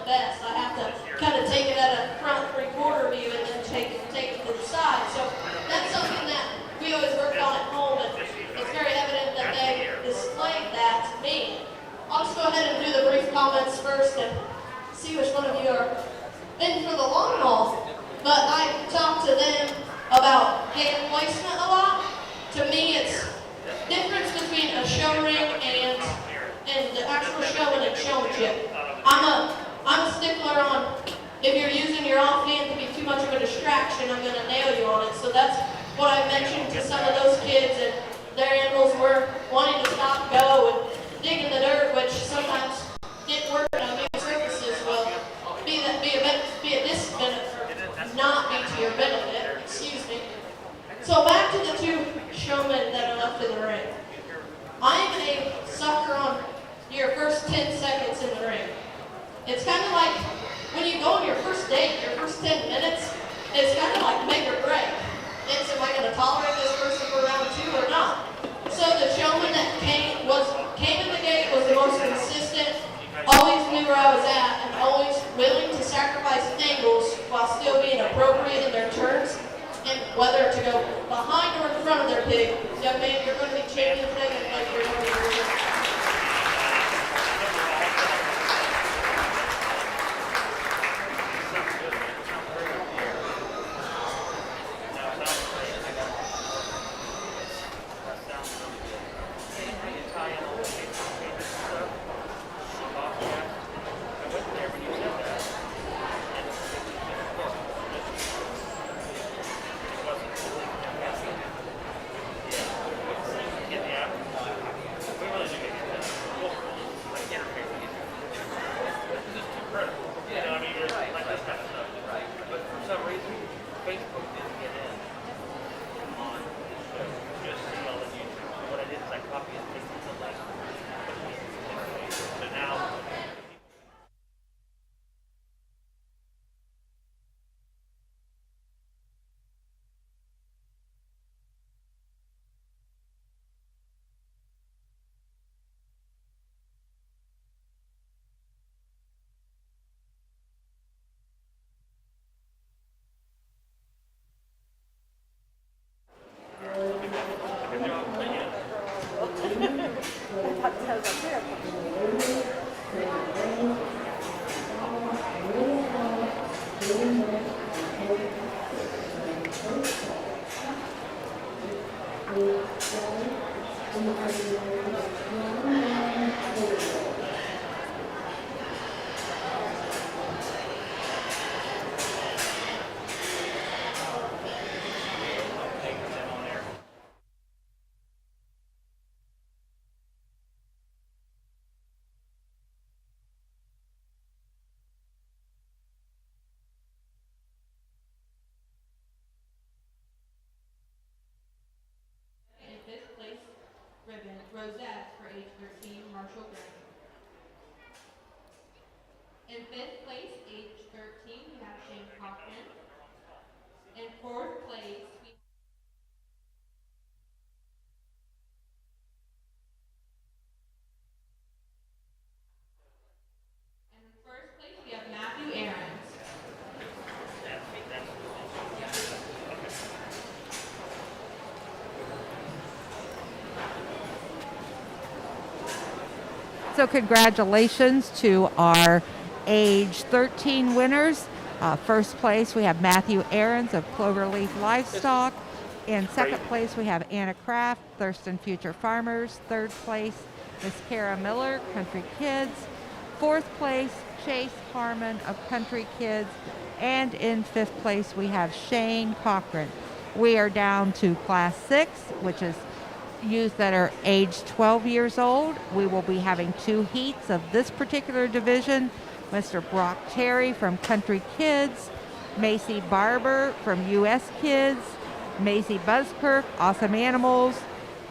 the best. I have to kind of take it at a front three-quarter view and then take it to the side. So that's something that we always worked on at home, and it's very evident that they displayed that to me. I'll just go ahead and do the brief comments first and see which one of you are in for the long haul. But I talked to them about hand placement a lot. To me, it's difference between a show ring and the actual showing and showmanship. I'm a stickler on, if you're using your off hand to be too much of a distraction, I'm going to nail you on it. So that's what I mentioned to some of those kids, and their animals were wanting to stop, go, and dig in the dirt, which sometimes didn't work on new surfaces. Will be a disadvantage, or not be to your benefit. Excuse me. So back to the two showmen that are left in the ring. I'm a sucker on your first 10 seconds in the ring. It's kind of like when you go on your first date, your first 10 minutes, it's kind of like make or break. It's, am I going to tolerate this person for round 2 or not? So the showman that came in the gate was the most consistent, always knew where I was at, and always willing to sacrifice angles while still being appropriate in their turns, and whether to go behind or in front of their pig. Young man, you're going to be changing things like you're going to be. Ribbon, Rosette for age 13, Marshall Green. In 5th place, age 13, we have Shane Cochran. In 4th place, we have Matthew Aarons. So congratulations to our age 13 winners. First place, we have Matthew Aarons of Cloverleaf Livestock. In second place, we have Anna Kraft, Thurston Future Farmers. Third place is Kara Miller, Country Kids. Fourth place, Chase Harmon of Country Kids. And in fifth place, we have Shane Cochran. We are down to Class 6, which is youth that are age 12 years old. We will be having 2 heats of this particular division. Mr. Brock Terry from Country Kids, Macy Barber from US Kids, Maisie Buskirk, Awesome Animals,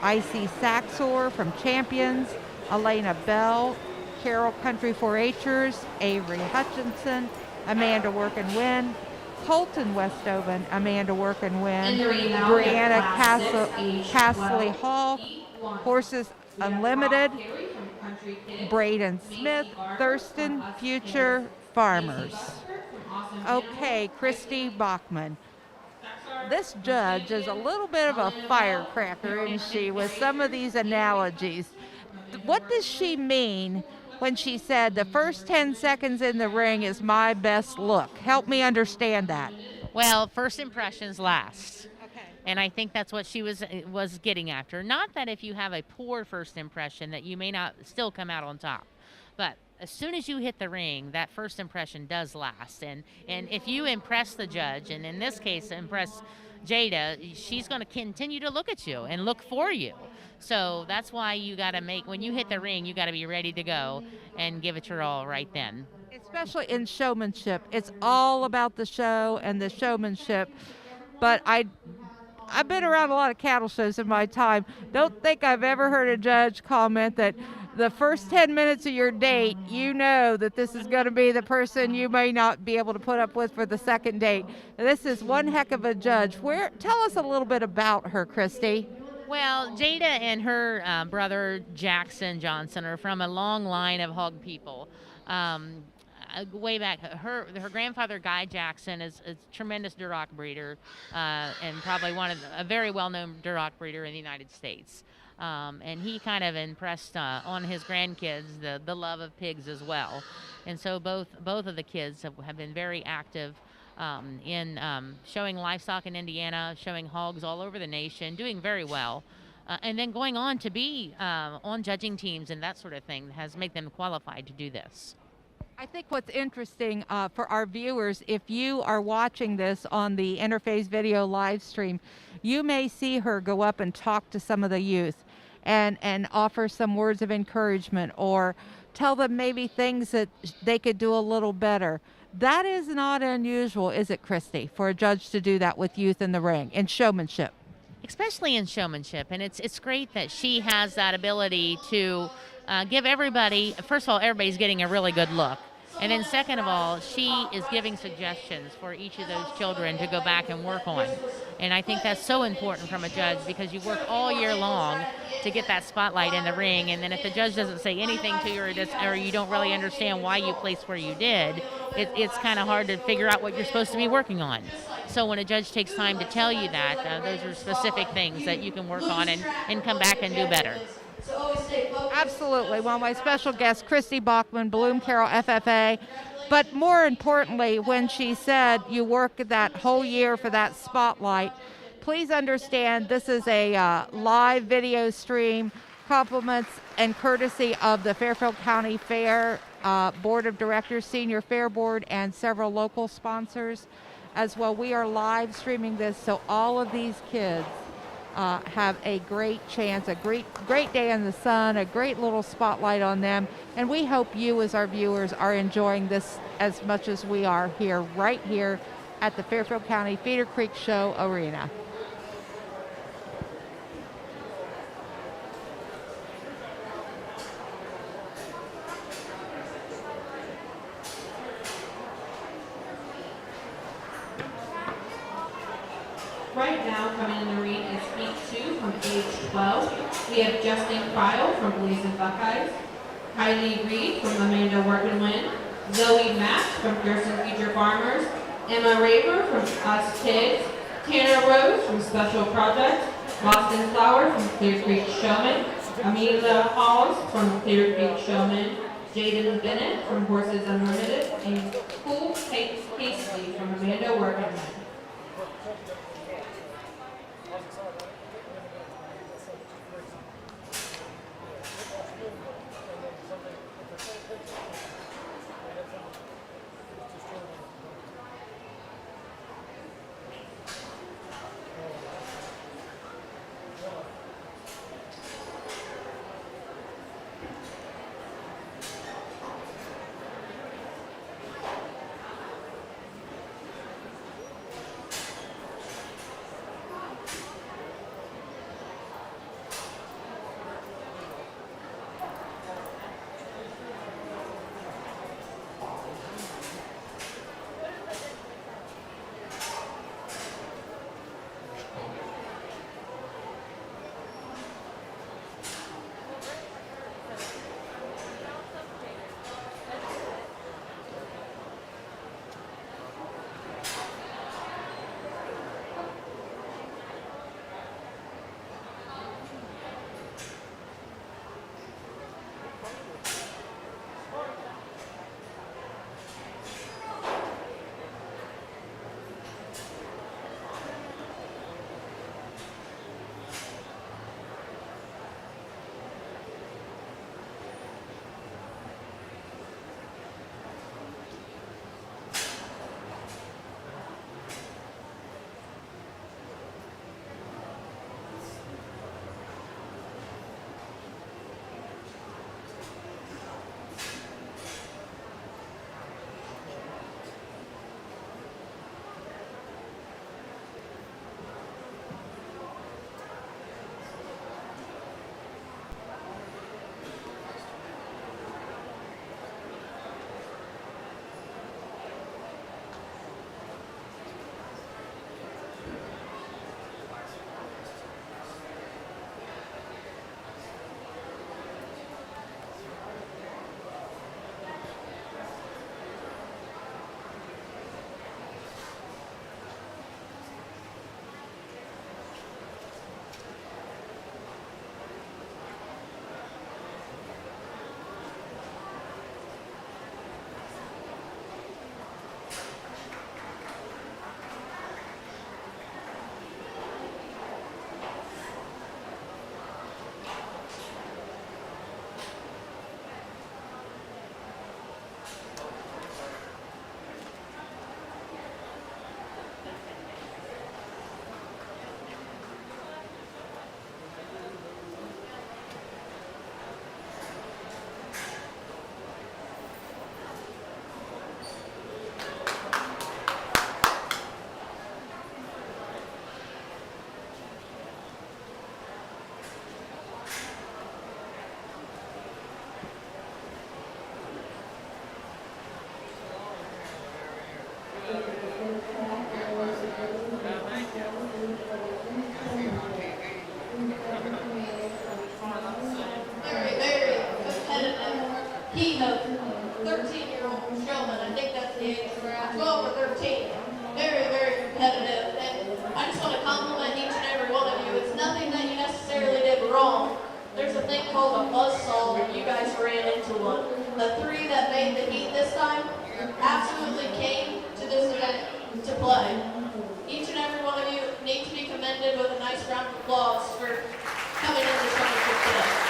Icy Saxor from Champions, Elena Bell, Carroll Country 4-Hers, Avery Hutchinson, Amanda Work and Win, Colton Westoven, Amanda Work and Win, Brianna Castley Hall, Horses Unlimited, Braden Smith, Thurston Future Farmers. Okay, Christy Bachman. This judge is a little bit of a firecracker, isn't she, with some of these analogies. What does she mean when she said the first 10 seconds in the ring is my best look? Help me understand that. Well, first impressions last. And I think that's what she was getting after. Not that if you have a poor first impression that you may not still come out on top, but as soon as you hit the ring, that first impression does last. And if you impress the judge, and in this case impress Jada, she's going to continue to look at you and look for you. So that's why you got to when you hit the ring, you got to be ready to go and give it your all right then. Especially in showmanship. It's all about the show and the showmanship. But I've been around a lot of cattle shows in my time. Don't think I've ever heard a judge comment that the first 10 minutes of your date, you know that this is going to be the person you may not be able to put up with for the second date. This is one heck of a judge. Tell us a little bit about her, Christy. Well, Jada and her brother Jackson Johnson are from a long line of hog people. Way back, her grandfather Guy Jackson is a tremendous Duroc breeder, and probably a very well-known Duroc breeder in the United States. And he kind of impressed on his grandkids the love of pigs as well. And so both of the kids have been very active in showing livestock in Indiana, showing hogs all over the nation, doing very well. And then going on to be on judging teams and that sort of thing has made them qualified to do this. I think what's interesting for our viewers, if you are watching this on the Interface Video live stream, you may see her go up and talk to some of the youth and offer some words of encouragement or tell them maybe things that they could do a little better. That is not unusual, is it, Christy, for a judge to do that with youth in the ring, in showmanship? Especially in showmanship, and it's great that she has that ability to give everybody, first of all, everybody's getting a really good look. And then second of all, she is giving suggestions for each of those children to go back and work on. And I think that's so important from a judge because you work all year long to get that spotlight in the ring. And then if the judge doesn't say anything to you or you don't really understand why you placed where you did, it's kind of hard to figure out what you're supposed to be working on. So when a judge takes time to tell you that, those are specific things that you can work on and come back and do better. Absolutely. Well, my special guest, Christy Bachman, Bloom Carroll FFA. But more importantly, when she said you work that whole year for that spotlight, please understand this is a live video stream, compliments and courtesy of the Fairfield County Fair Board of Directors, Senior Fair Board, and several local sponsors as well. We are live streaming this, so all of these kids have a great chance, a great day in the sun, a great little spotlight on them. And we hope you as our viewers are enjoying this as much as we are here, right here at the Fairfield County Feeder Creek Show Arena. Right now, coming in the ring is Heat 2 from age 12. We have Justin Kyle from Blazing Buckeyes, Kylie Reed from Amanda Workman Win, Zoe Mack from Pearson Future Farmers, Emma Raver from Us Kids, Tanner Rose from Special Projects, Boston Flower from Clear Creek Showman, Amelia Halls from Clear Creek Showman, Jaden Bennett from Horses Unlimited, and Cool Casey from Amanda Workman Win. thing called a buzzsaw when you guys ran into one. The 3 that made the heat this time absolutely came to this event to play. Each and every one of you need to be commended with a nice round of applause for coming into Showmanship today.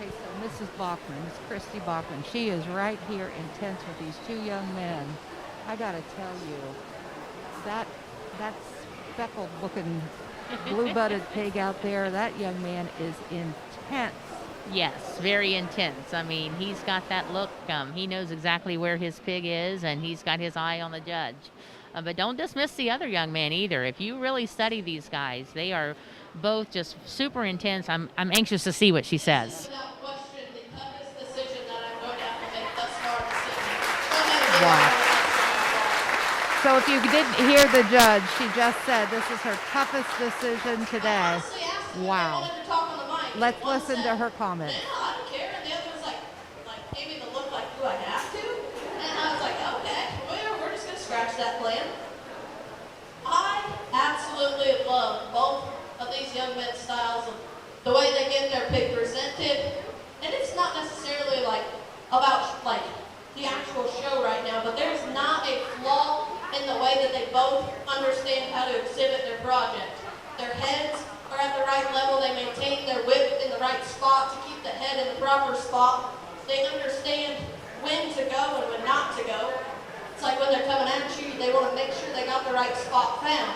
Okay, so Mrs. Bachman, Miss Christy Bachman, she is right here intense with these two young men. I gotta tell you, that that speckled looking blue-butted pig out there, that young man is intense. Yes, very intense. I mean, he's got that look. He knows exactly where his pig is, and he's got his eye on the judge. But don't dismiss the other young man either. If you really study these guys, they are both just super intense. I'm anxious to see what she says. Without question, the toughest decision that I'm going to have to make thus far this season. Wow. So if you didn't hear the judge, she just said this is her toughest decision I today. honestly asked him if Wow. they wanted to talk on the mic. Let's One listen said, to her comments. "No, I don't care." And the other was like gave me the look like, "Do I have to?" And I was like, "Okay, well, we're just gonna scratch that plan." I absolutely love both of these young men's styles of the way they get their pig presented, and it's not necessarily about the actual show right now, but there's not a flaw in the way that they both understand how to exhibit their project. Their heads are at the right level. They maintain their whip in the right spot to keep the head in the proper spot. They understand when to go and when not to go. It's like when they're coming at you, they want to make sure they got the right spot found.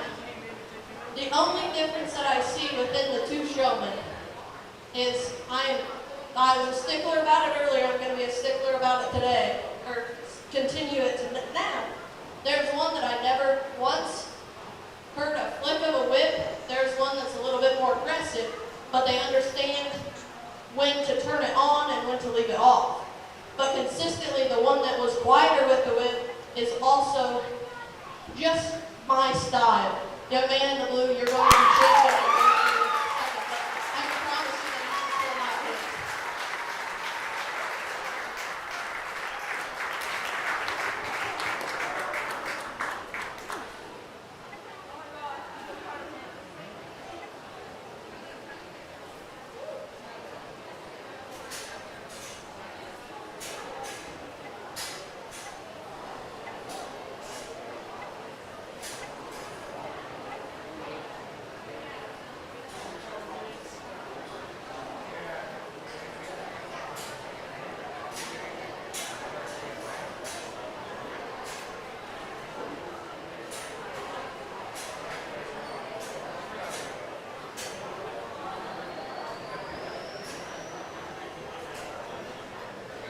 The only difference that I see within the two showmen is I was a stickler about it earlier. I'm going to be a stickler about it today, or continue it to now. There's one that I never once heard a flick of a whip. There's one that's a little bit more aggressive, but they understand when to turn it on and when to leave it off. But consistently, the one that was quieter with the whip is also just my style. Young man in the blue, you're going to be chasing. I can promise you that you can feel my whip.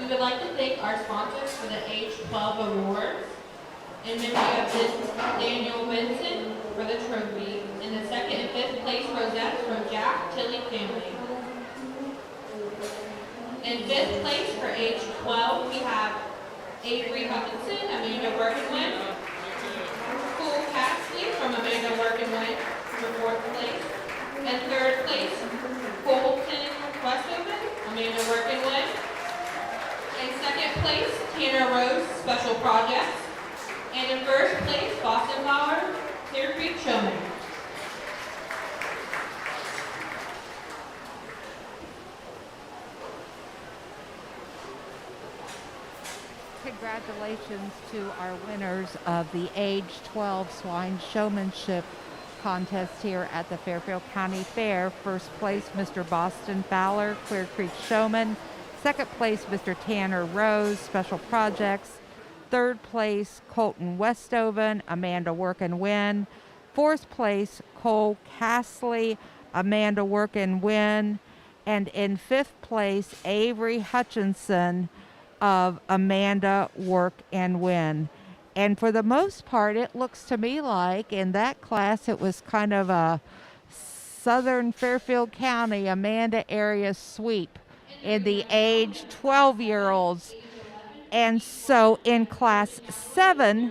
We would like to thank our sponsors for the Age 12 Awards. In memory of Daniel Benson for the trophy, and the second and fifth place rosettes from Jack Tilley family. In fifth place for age 12, we have Avery Hutchinson, Amanda Workenwin. Cole Casley from Amanda Workenwin for fourth place. And third place, Colton Westoven, Amanda Workenwin. In second place, Tanner Rose, Special Projects. And in first place, Boston Flower, Clear Creek Showman. Congratulations to our winners of the age 12 swine showmanship contest here at the Fairfield County Fair. First place, Mr. Boston Fowler, Clear Creek Showman. Second place, Mr. Tanner Rose, Special Projects. Third place, Colton Westoven, Amanda Work and Win. Fourth place, Cole Casley, Amanda Work and Win. And in fifth place, Avery Hutchinson of Amanda Work and Win. And for the most part, it looks to me like in that class, it was kind of a Southern Fairfield County, Amanda area sweep in the age 12-year-olds. And so in class 7,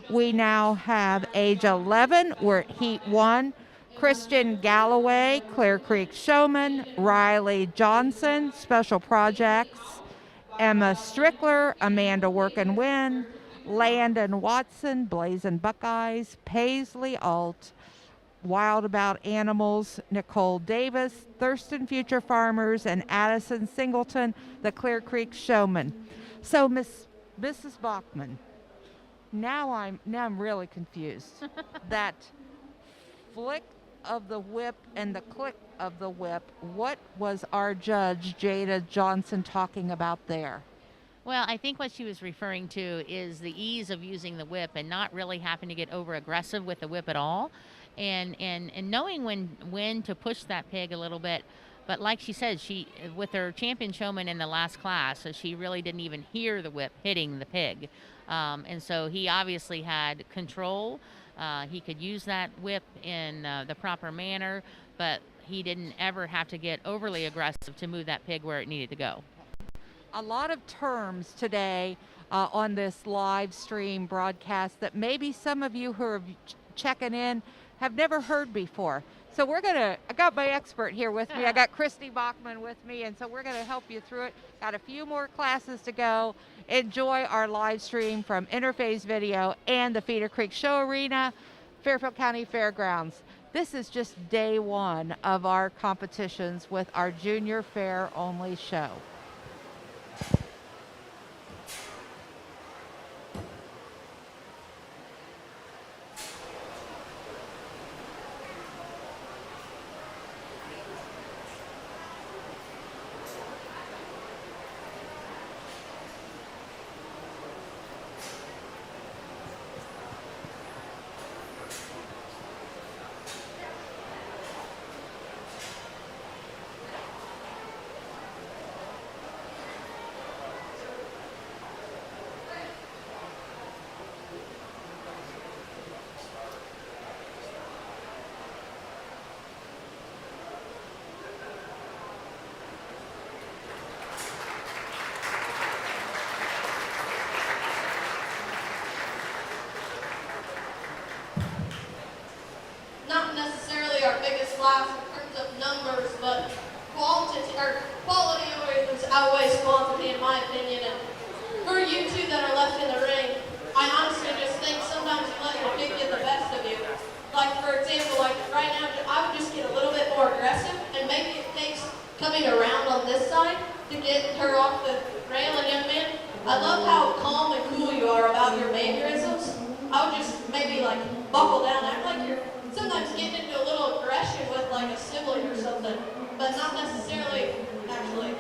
we now have age 11. We're at heat 1. Christian Galloway, Clear Creek Showman. Riley Johnson, Special Projects. Emma Strickler, Amanda Work and Win. Landon Watson, Blazing Buckeyes. Paisley Alt, Wild About Animals. Nicole Davis, Thurston Future Farmers. And Addison Singleton, the Clear Creek Showman. So Mrs. Bachman, now I'm really confused. That flick of the whip and the click of the whip, what was our judge, Jada Johnson, talking about there? Well, I think what she was referring to is the ease of using the whip and not really having to get over aggressive with the whip at all, and knowing when to push that pig a little bit. But like she said, she with her champion showman in the last class, so she really didn't even hear the whip hitting the pig, and so he obviously had control. He could use that whip in the proper manner, but he didn't ever have to get overly aggressive to move that pig where it needed to go. A lot of terms today on this live stream broadcast that maybe some of you who are checking in have never heard before. So I got my expert here with me. I got Christy Bachman with me, and so we're gonna help you through it. Got a few more classes to go. Enjoy our live stream from Interface Video and the Feeder Creek Show Arena, Fairfield County Fairgrounds. This is just day one of our competitions with our junior fair only show. Not necessarily our biggest class in terms of numbers, but quality always outweighs quantity in my opinion. And for you two that are left in the ring, I honestly just think sometimes you let your pig get the best of you. Like for example, like right now, I would just get a little bit more aggressive, and maybe it takes coming around on this side to get her off the rail. And young man, I love how calm and cool you are about your mannerisms. I would just maybe like buckle down, act like you're sometimes getting into a little aggression with like a sibling or something, but not necessarily actually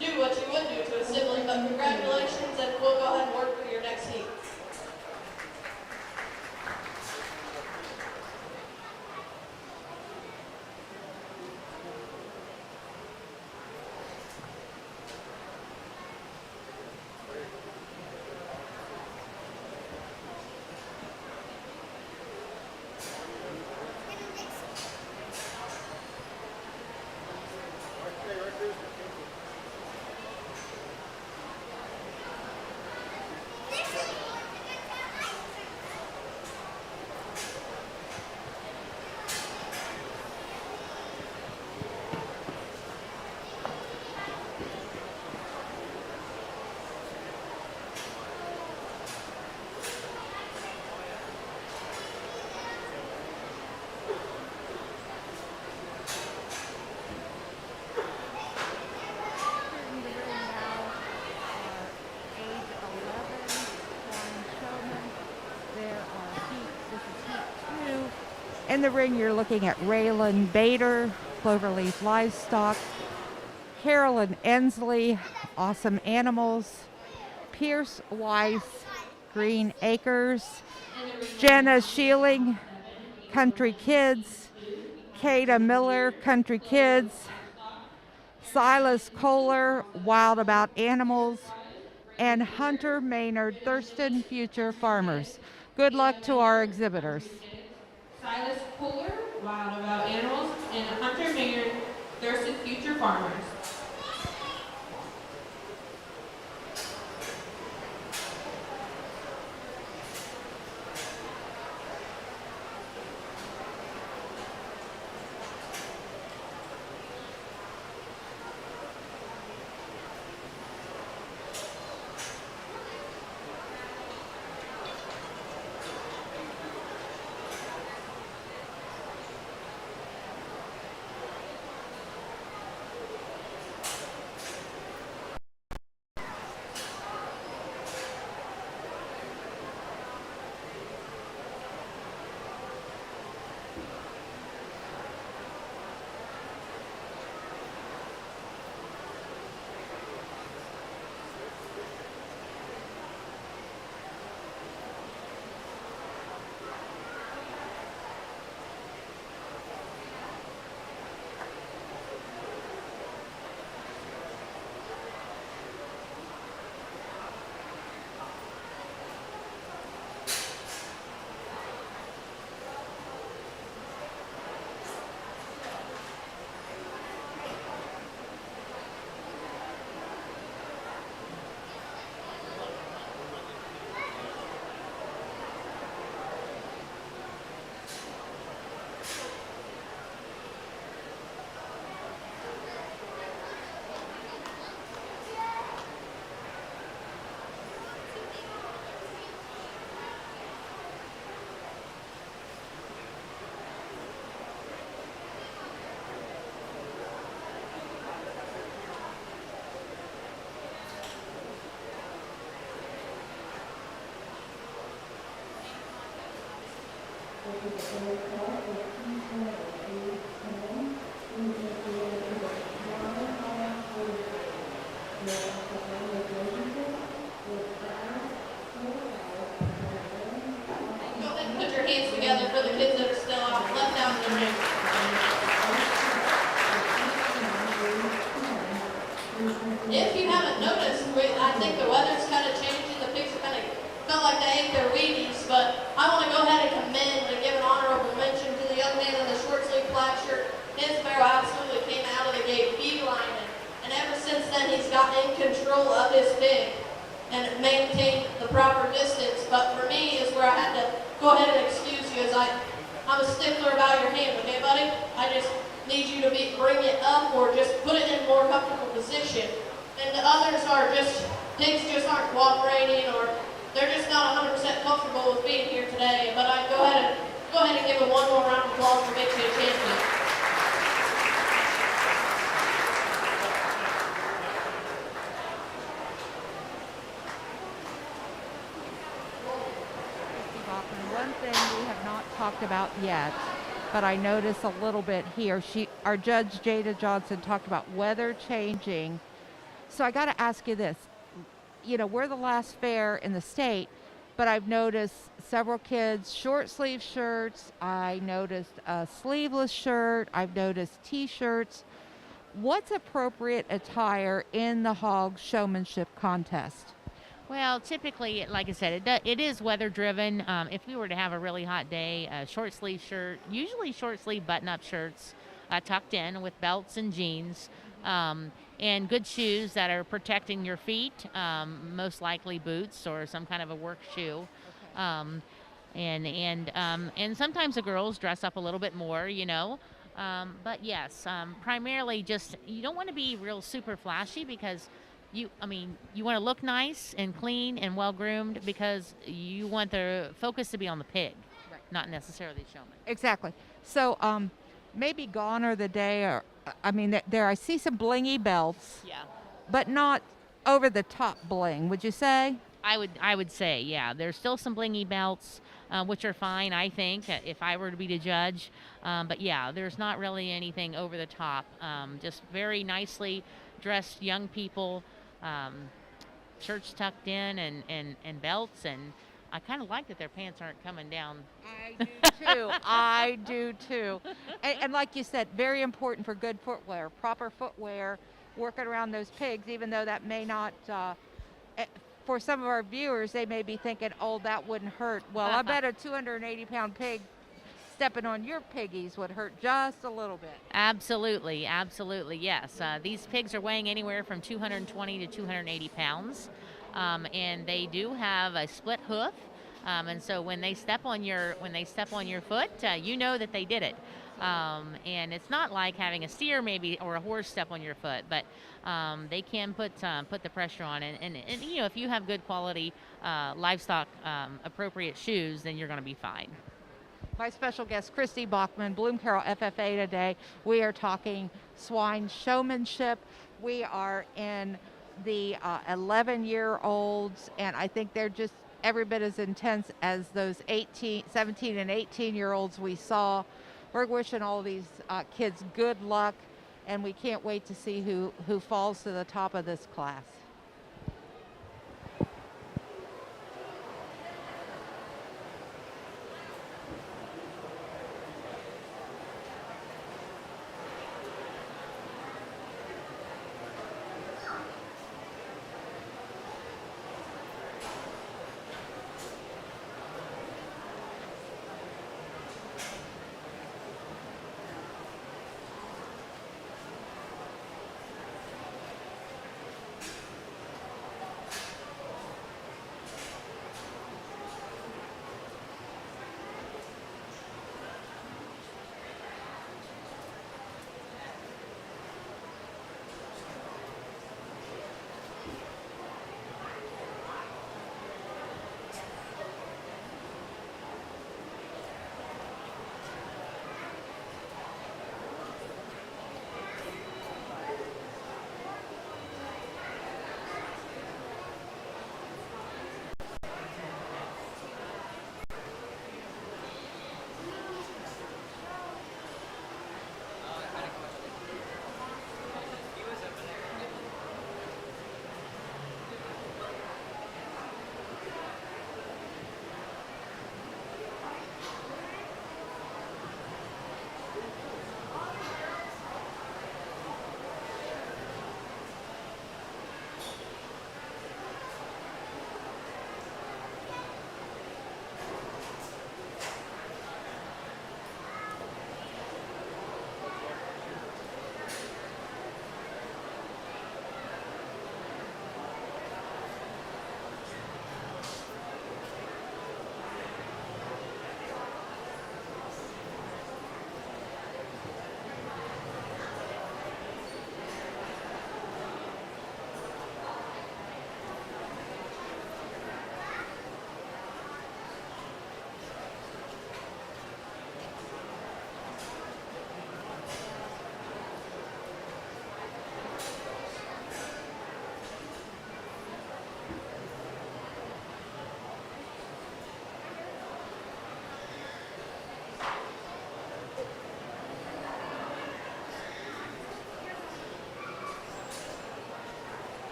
do what you would do to a sibling. But congratulations, and we'll go ahead and work for your next heat. In the ring, you're looking at Raylan Bader, Cloverleaf Livestock, Carolyn Ensley, Awesome Animals, Pierce Weiss, Green Acres, Jenna Sheeling, Country Kids, Kada Miller, Country Kids, Silas Kohler, Wild About Animals, and Hunter Maynard, Thurston Future Farmers. Good luck to our exhibitors. Silas Kohler, Wild About Animals, and Hunter Maynard, Thurston Future Farmers. Go ahead and put your hands together for the kids that are still left out in the ring. If you haven't noticed, I think the weather's kind of changing. The pigs are kind of felt like they ate their Wheaties, but I want to go ahead and commend and give an honorable mention to the young man in the short sleeve black shirt. His barrel absolutely came out of the gate beeline, and ever since then he's gotten in control of his pig and maintained the proper distance. But for me is where I had to go ahead and excuse you, as I'm a stickler about your hand, okay, buddy? I just need you to bring it up or just put it in a more comfortable position. And the others are pigs just aren't cooperating, or they're just not 100% comfortable with being here today. But I go ahead and give them one more round of applause for making a champion. One thing we have not talked about yet, but I notice a little bit here. Our judge Jada Johnson talked about weather changing. So I got to ask you this. You know, we're the last fair in the state, but I've noticed several kids short sleeve shirts. I noticed a sleeveless shirt. I've noticed t-shirts. What's appropriate attire in the hog showmanship contest? Well, typically, like I said, it is weather driven. If we were to have a really hot day, a short sleeve shirt, usually short sleeve button up shirts tucked in with belts and jeans, and good shoes that are protecting your feet, most likely boots or some kind of a work shoe. And sometimes the girls dress up a little bit more, you know. But yes, primarily just, you don't want to be real super flashy because you want to look nice and clean and well groomed because you want the focus to be on the pig, right, not necessarily the showman. Exactly. So maybe gone are the day, or there I see some blingy belts, Yeah. but not over the top bling. Would you say? I would say, yeah. There's still some blingy belts, which are fine, I think, if I were to be the judge. But yeah, there's not really anything over the top. Just very nicely dressed young people, shirts tucked in and belts, and I kind of like that their pants aren't coming down. I do too. I do too. And like you said, very important for good footwear, proper footwear, working around those pigs, even though that may not, for some of our viewers, they may be thinking, oh, that wouldn't hurt. Well, I bet a 280-pound pig stepping on your piggies would hurt just a little bit. Absolutely, yes. These pigs are weighing anywhere from 220 to 280 pounds, and they do have a split hoof, and so when they step on your foot, you know that they did it. And it's not like having a steer maybe or a horse step on your foot, but they can put the pressure on, and you know, if you have good quality livestock appropriate shoes, then you're going to be fine. My special guest, Christy Bachman, Bloom Carroll FFA today. We are talking swine showmanship. We are in the 11-year-olds, and I think they're just every bit as intense as those 17 and 18-year-olds we saw. We're wishing all these kids good luck, and we can't wait to see who falls to the top of this class.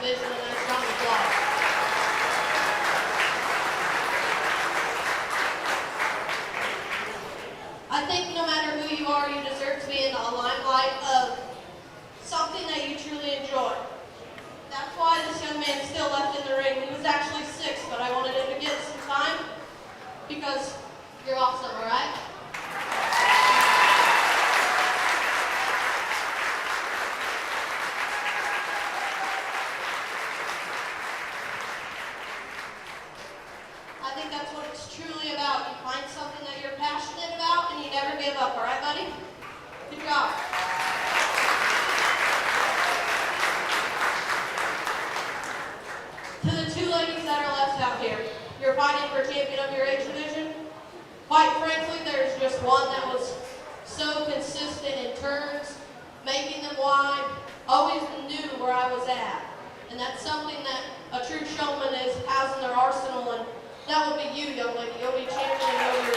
division a nice round of applause. I think no matter who you are, you deserve to be in the limelight of something that you truly enjoy. That's why this young man still left in the ring. He was actually 6, but I wanted him to get some time because you're awesome, all right? I think that's what it's truly about. You find something that you're passionate about and you never give up, all right, buddy? Good job. To the 2 ladies that are left out here, you're fighting for champion of your age division. Quite frankly, there's just one that was so consistent in turns, making them wide, always knew where I was at. And that's something that a true showman has in their arsenal, and that would be you, young lady. You'll be champion of your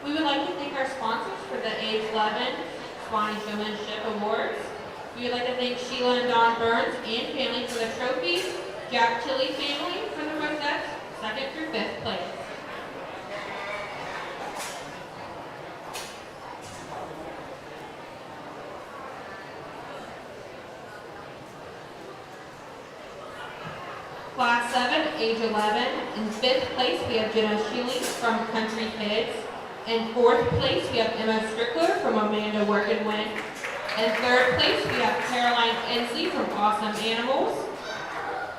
We would like to thank our sponsors for the age 11 Swine Showmanship Awards. We would like to thank Sheila and Don Burns and family for the trophies, Jack Chili family for the rosettes, 2nd through 5th place. Class 7, age 11. In 5th place, we have Jenna Shealy from Country Kids. In 4th place, we have Emma Strickler from Amanda Work and Win. In 3rd place, we have Caroline Ensley from Awesome Animals.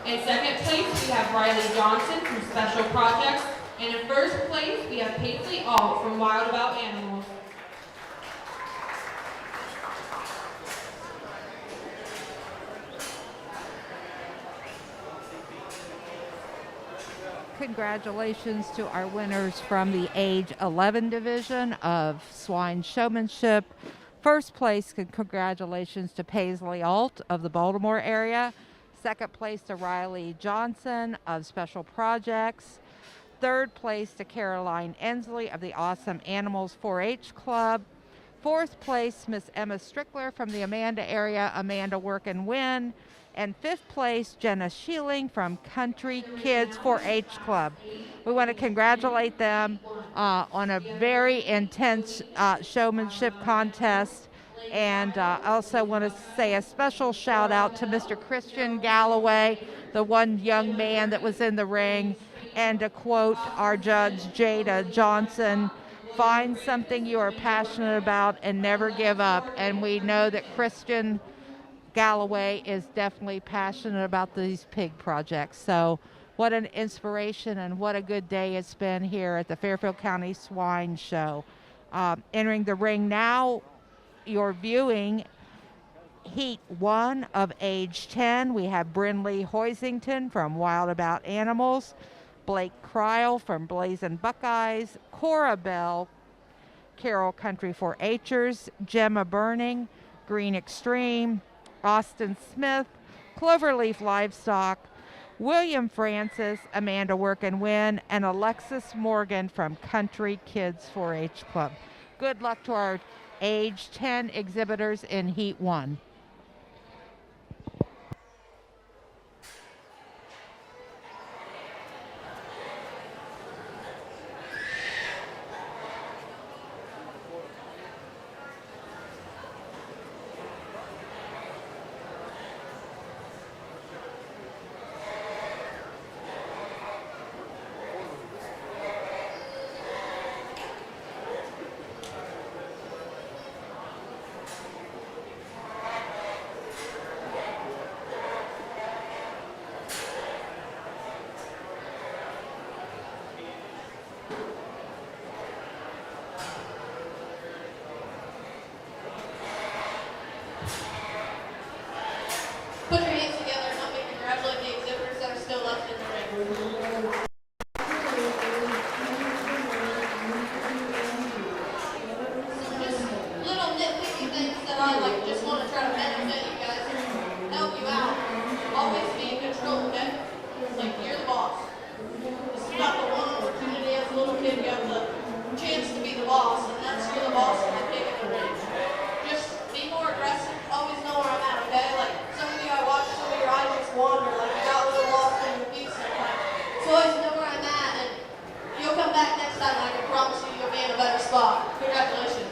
In 2nd place, we have Riley Johnson from Special Projects. And in 1st place, we have Paisley All from Wild About Animals. Congratulations to our winners from the age 11 division of Swine Showmanship. First place, congratulations to Paisley Alt of the Baltimore area. Second place to Riley Johnson of Special Projects. Third place to Caroline Ensley of the Awesome Animals 4-H Club. Fourth place, Miss Emma Strickler from the Amanda area, Amanda Work and Win. And 5th place, Jenna Sheeling from Country Kids 4-H Club. We want to congratulate them on a very intense showmanship contest. And also want to say a special shout out to Mr. Christian Galloway, the one young man that was in the ring. And to quote our judge, Jada Johnson, find something you are passionate about and never give up. And we know that Christian Galloway is definitely passionate about these pig projects. So what an inspiration and what a good day it's been here at the Fairfield County Swine Show. Entering the ring now, you're viewing Heat 1 of age 10. We have Brinley Hoisington from Wild About Animals, Blake Cryle from Blazing Buckeyes, Cora Bell, Carroll Country 4-Hers, Gemma Burning, Green Extreme, Austin Smith, Cloverleaf Livestock, William Francis, Amanda Work and Win, and Alexis Morgan from Country Kids 4-H Club. good luck to our age 10 exhibitors in Heat 1. Put your hands together and help me congratulate the exhibitors that are still left in the ring. Some just little nitpicky things that I just want to try to benefit you guys and help you out. Always be in control, okay? You're the boss. This is not the one opportunity as a little kid you have the chance to be the boss, and that's you're the boss of the pig in the ring. Just be more aggressive. Always know where I'm at, okay? Some of you I watch, some of your eyes just wander, you got a little lost in your feet sometimes. So always know where I'm at, and you'll come back next time, and I can promise you you'll be in a better spot. Congratulations.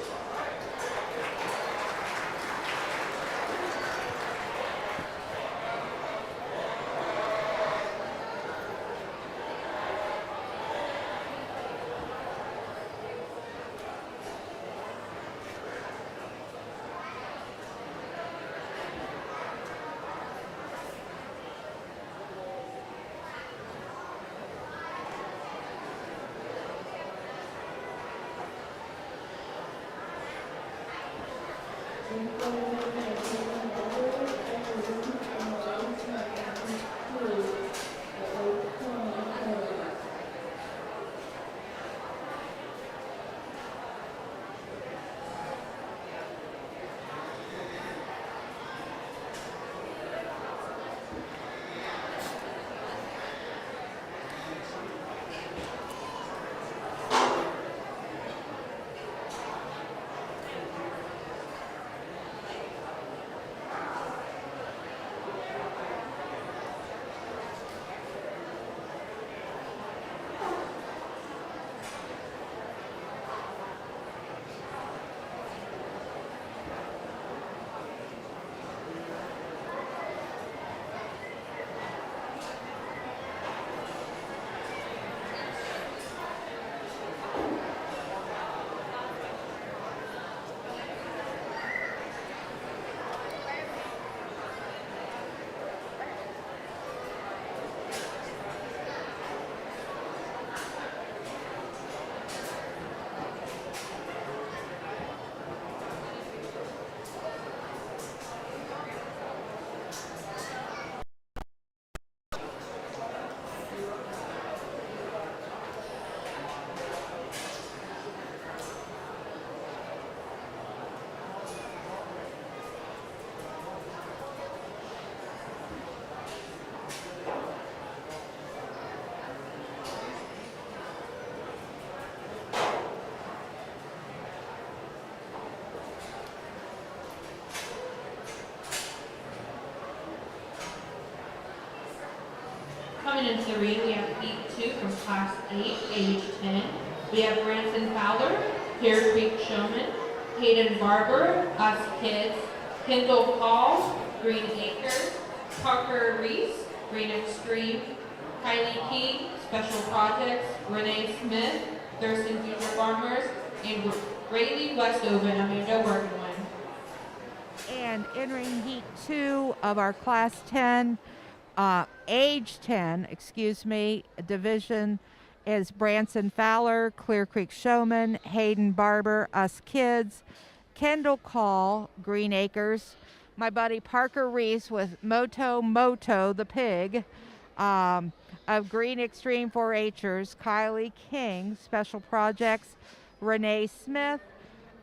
Coming into the ring, we have Heat 2 from Class 8, age 10. We have Branson Fowler, Fair Creek Showman, Hayden Barber, Us Kids, Kendall Paul, Green Acres, Parker Reese, Green Extreme, Kylie King, Special Projects, Renee Smith, Thurston Future Farmers, and Rayleigh Westoven, Amanda Workman. And entering Heat 2 of our Class 10, age 10, division is Branson Fowler, Clear Creek Showman, Hayden Barber, Us Kids, Kendall Call, Green Acres, my buddy Parker Reese with Moto the pig, of Green Extreme 4-Hers, Kylie King, Special Projects, Renee Smith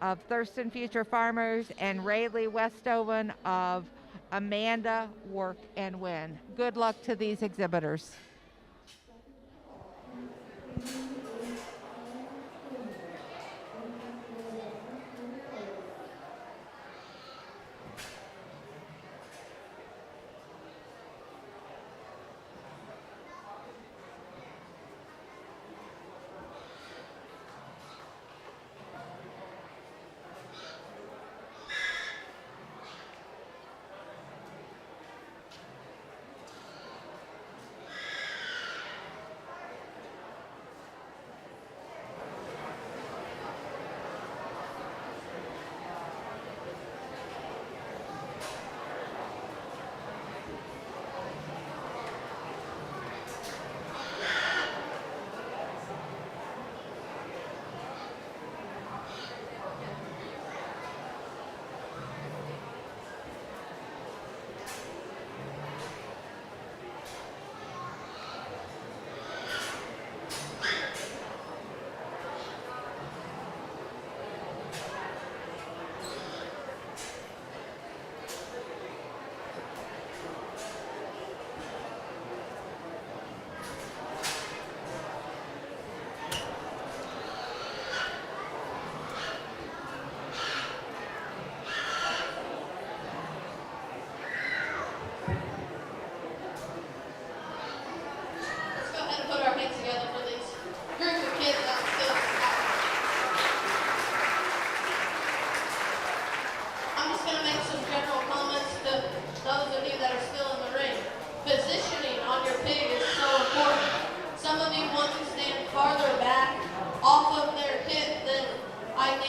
of Thurston Future Farmers, and Rayleigh Westoven of Amanda Work and Win. Good luck to these exhibitors.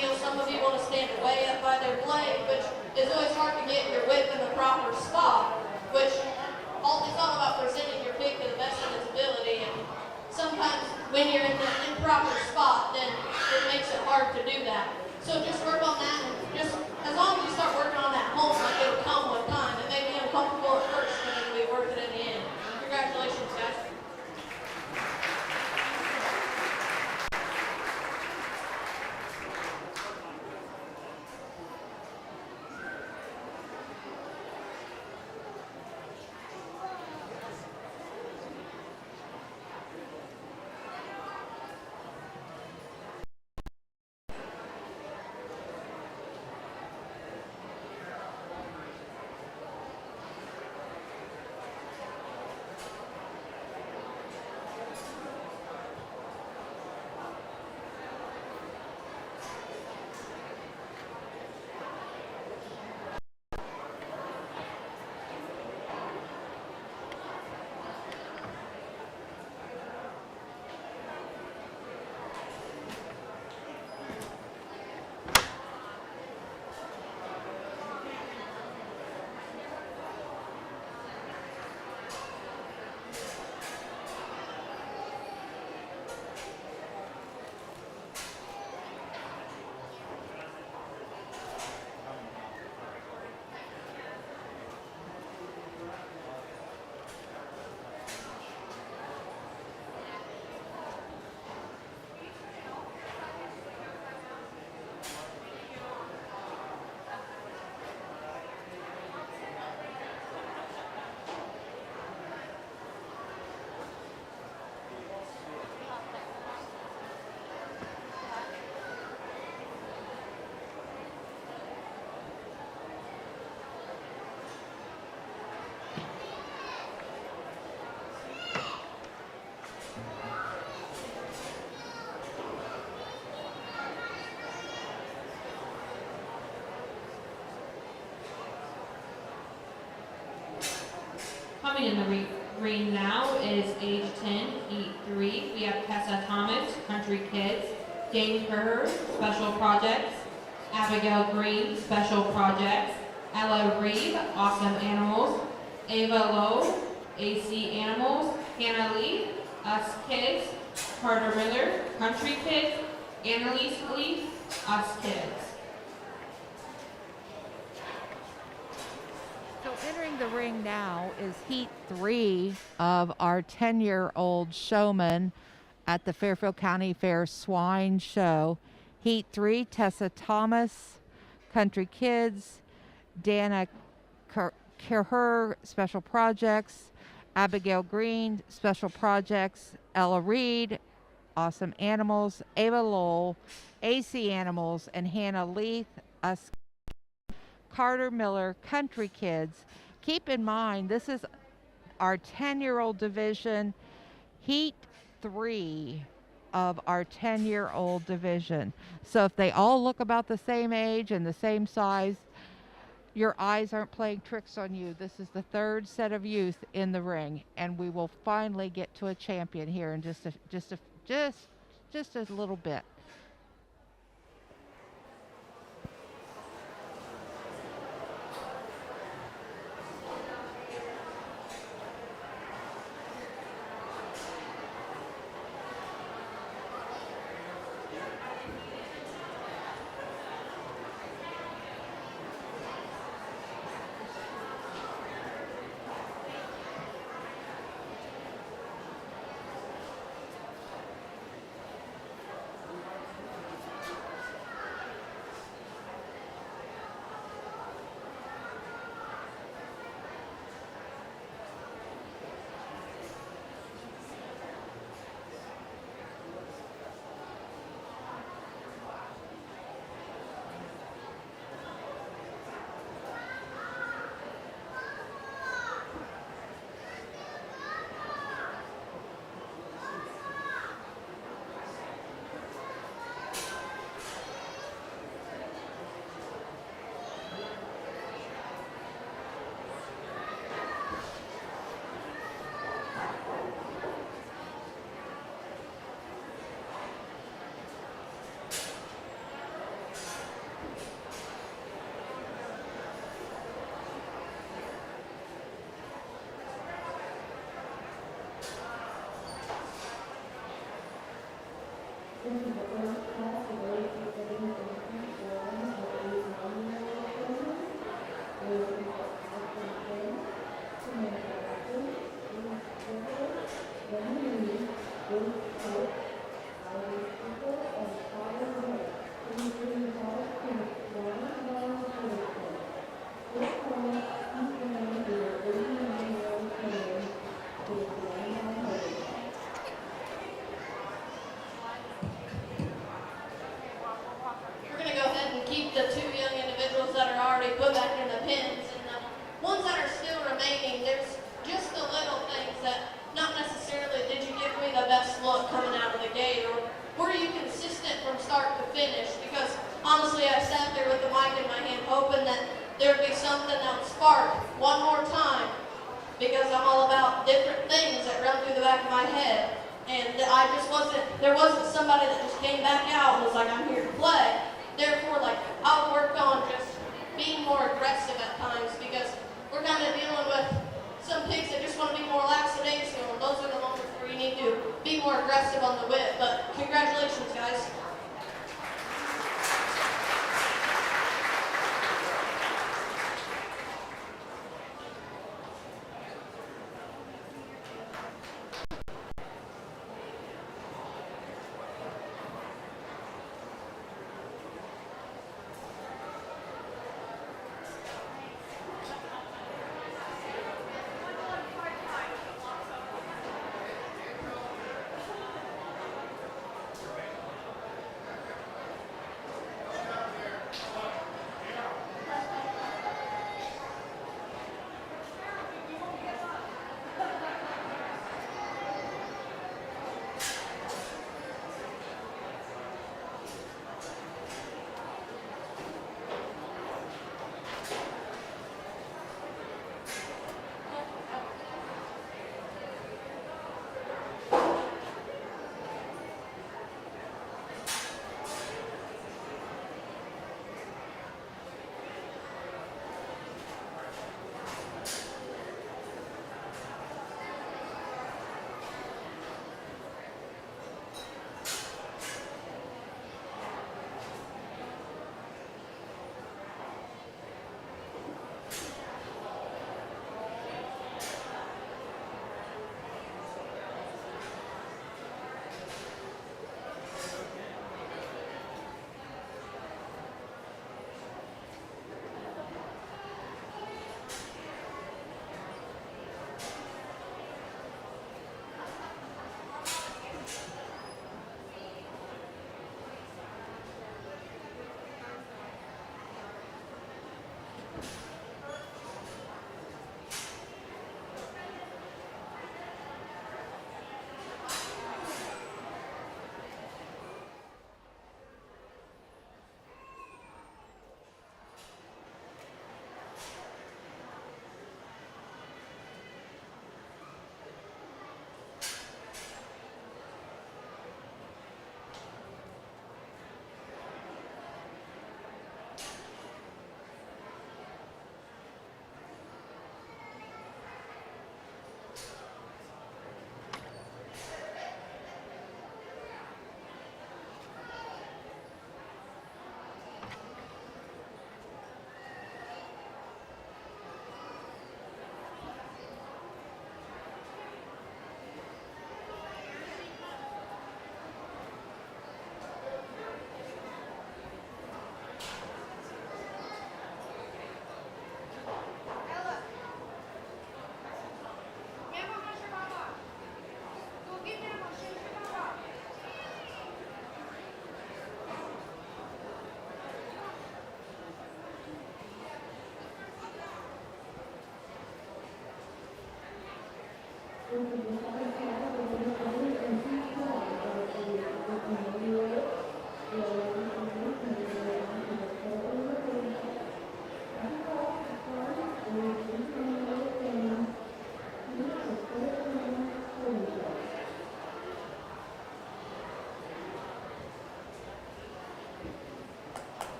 deal. Some of you want to stand way up by their blade, which is always hard to get your whip in the proper spot, which it's all about presenting your pig to the best of its ability. And sometimes when you're in the improper spot, then it makes it hard to do that. So just work on that, and just as long as you start working on that home, like it'll come with time. It may be uncomfortable at first, but it'll be worth it in the end. Congratulations, guys. Coming in the ring now is age 10, heat 3. We have Tessa Thomas, Country Kids, Jane Kerr, Special Projects, Abigail Green, Special Projects, Ella Reeve, Awesome Animals, Ava Lowe, AC Animals, Hannah Lee, Us Kids, Carter Miller, Country Kids, Annalise Lee, Us Kids. So entering the ring now is heat 3 of our 10-year-old showman at the Fairfield County Fair Swine Show. Heat 3, Tessa Thomas, Country Kids, Dana Kerher, Special Projects, Abigail Green, Special Projects, Ella Reed, Awesome Animals, Ava Lowell, AC Animals, and Hannah Leith, Us Carter Miller, Country Kids. Keep in mind, this is our 10-year-old division, heat 3 of our 10-year-old division. So if they all look about the same age and the same size, your eyes aren't playing tricks on you. This is the third set of youth in the ring, and we will finally get to a champion here in just a little bit. honestly, I sat there with the mic in my hand hoping that there would be something that would spark one more time, because I'm all about different things that run through the back of my head. And there wasn't somebody that just came back out and was like, I'm here to play. Therefore, like, I'll work on just being more aggressive at times, because we're kind of dealing with some pigs that just want to be more lackadaisical, and those are the moments where you need to be more aggressive on the whip. But congratulations, guys.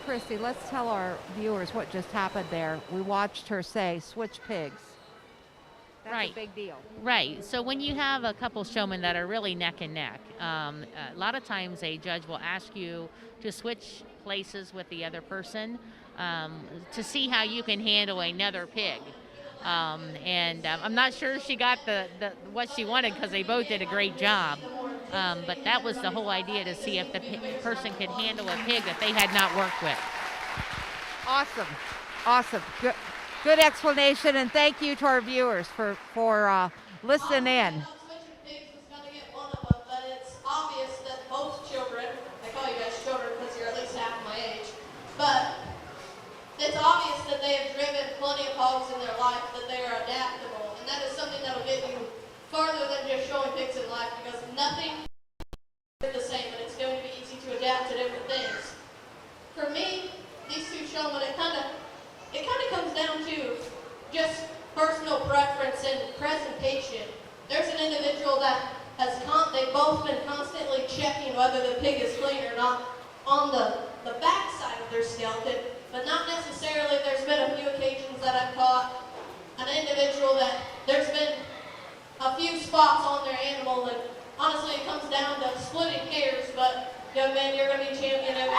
Christy, let's tell our viewers what just happened there. We watched her say, switch pigs. That's Right. a big deal. Right. So when you have a couple showmen that are really neck and neck, a lot of times a judge will ask you to switch places with the other person to see how you can handle another pig. I'm not sure she got the what she wanted because they both did a great job. But that was the whole idea, to see if the person could handle a pig that they had not worked with. Awesome. Awesome. Good explanation, and thank you to our viewers for listening in. Not switching pigs was gonna get one of them, but it's obvious that both children, I call you guys children because you're at least half my age, but it's obvious that they have driven plenty of hogs in their life, that they are adaptable, and that is something that will get you farther than just showing pigs in life, because nothing is the same, and it's going to be easy to adapt to different things. For me, these two showmen, it kind of comes down to just personal preference and presentation. There's an individual that they've both been constantly checking whether the pig is clean or not on the back side of their skeleton, but not necessarily. There's been a few occasions that I've caught an individual that there's been a few spots on their animal, and honestly it comes down to splitting hairs, but young man, you're going to be champion every day.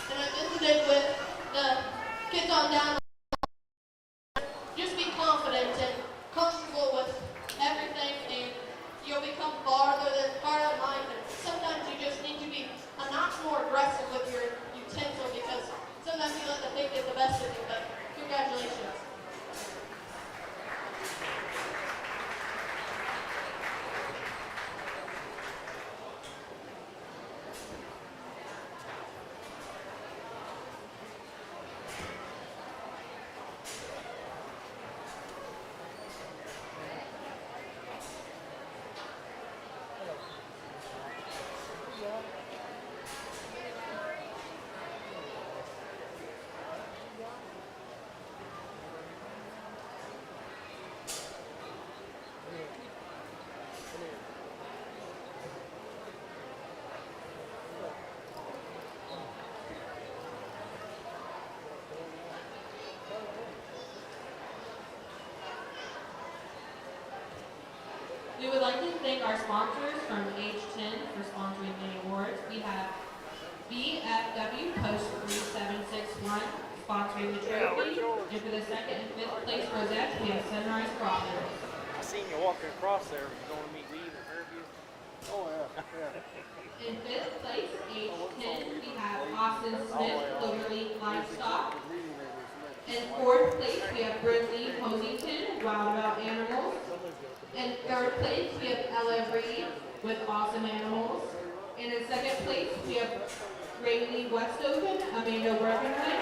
And I visited with the kids on down. Just be confident and comfortable with everything, and you'll become farther than minded. Sometimes you just need to be a notch more aggressive with your utensil, because sometimes you let the pig get the best of you. But congratulations. We would like to thank our sponsors from age 10 for sponsoring many awards. We have BFW Post 3761 sponsoring the trophy. And for the second and fifth place rosettes, we have Sunrise Crawford. I seen you walking across there. You going to meet Reed in Fairfield? Oh, yeah. In fifth place, age 10, we have Austin Smith, Cloverleaf Livestock. In fourth place, we have Brindley Posington, Wild About Animals. In third place, we have Ella Reed with Awesome Animals. And in second place, we have Rayleigh Westoven, Amanda Worthington.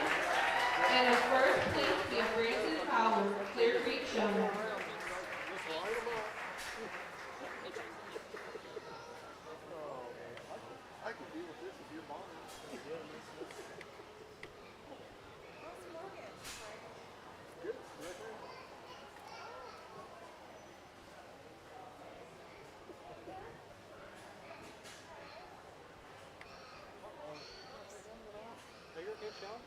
And in first place, we have Branson Fowler, Clear Creek Showman. I could deal with this if you're buying. Good. Bigger kid, Sean?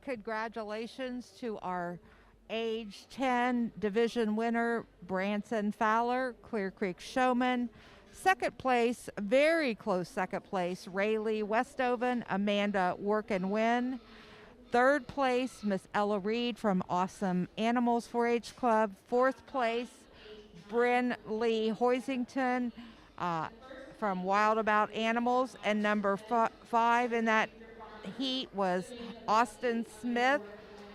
Congratulations to our age 10 division winner, Branson Fowler, Clear Creek Showman. Second place, very close second place, Rayleigh Westoven, Amanda Work and Win. Third place, Miss Ella Reed from Awesome Animals 4-H Club. Fourth place, Bryn Lee Hoisington from Wild About Animals. And number 5 in that heat was Austin Smith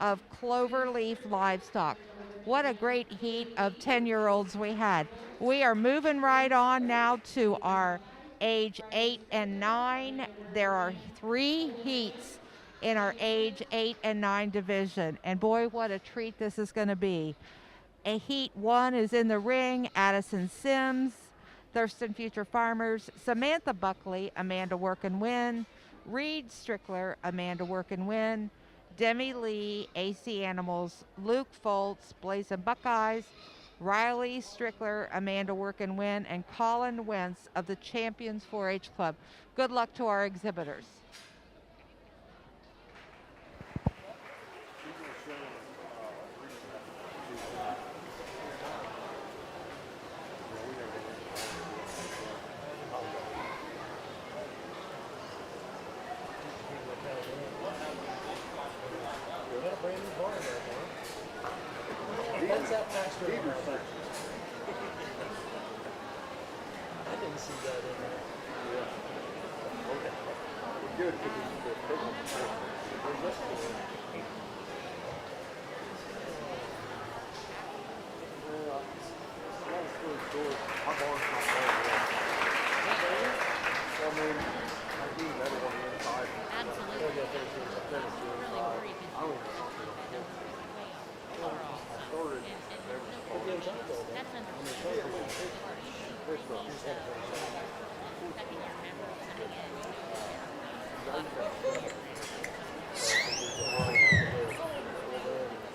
of Cloverleaf Livestock. What a great heat of 10-year-olds we had. We are moving right on now to our age 8 and 9. There are 3 heats in our age 8 and 9 division. And boy, what a treat this is going to be. A Heat 1 is in the ring. Addison Sims, Thurston Future Farmers, Samantha Buckley, Amanda Work and Win, Reed Strickler, Amanda Work and Win, Demi Lee, AC Animals, Luke Foltz, Blazing Buckeyes, Riley Strickler, Amanda Work and Win, and Colin Wentz of the Champions 4-H Club. Good luck to our exhibitors. What's that pastor? I didn't see that in there. Yeah. Okay. Good. Absolutely. Really worried that's understandable.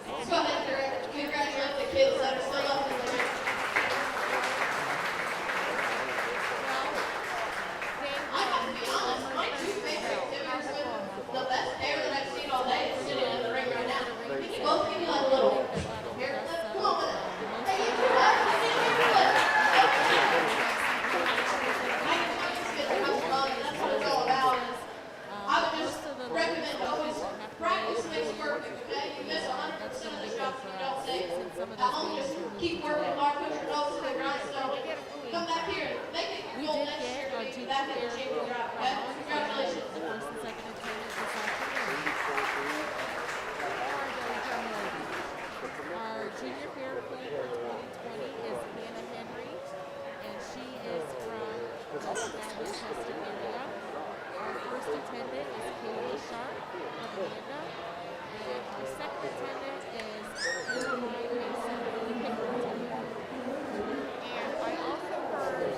Let's go ahead and congratulate the kids that are still up in the ring. I have to be honest, my two favorite exhibitors with the best hair that I've seen all day is sitting in the ring right now. Can you both give me like a little haircut? Come on with it. Hey, you two guys, give me a haircut. I can tell you this gets much fun, and that's what it's all about. I would just recommend always practice makes perfect, okay? You miss 100% of the shots that you don't take. At home, just keep working hard, put your nose to the grindstone. Come back here, make it your goal next year to be back in the champion round, okay? Congratulations. Our junior fair queen for 2020 is Hannah Henry, and she is from the Manchester area. Our first attendant is Katie Sharp from Amanda, and our second attendant is Caroline Mason from the Pickering. And I also heard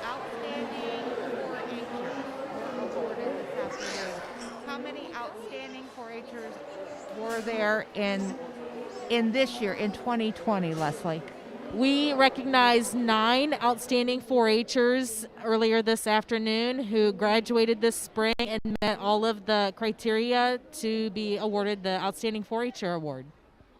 outstanding 4-H'ers were awarded this afternoon. How many outstanding 4-H'ers were there in this year, in 2020, Leslie? We recognized 9 outstanding 4-H'ers earlier this afternoon who graduated this spring and met all of the criteria to be awarded the Outstanding 4-H'er Award.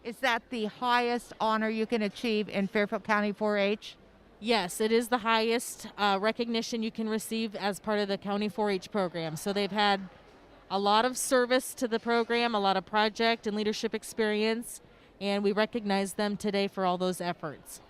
Is that the highest honor you can achieve in Fairfield County 4-H? Yes, it is the highest recognition you can receive as part of the County 4-H program. So they've had a lot of service to the program, a lot of project and leadership experience, and we recognize them today for all those efforts.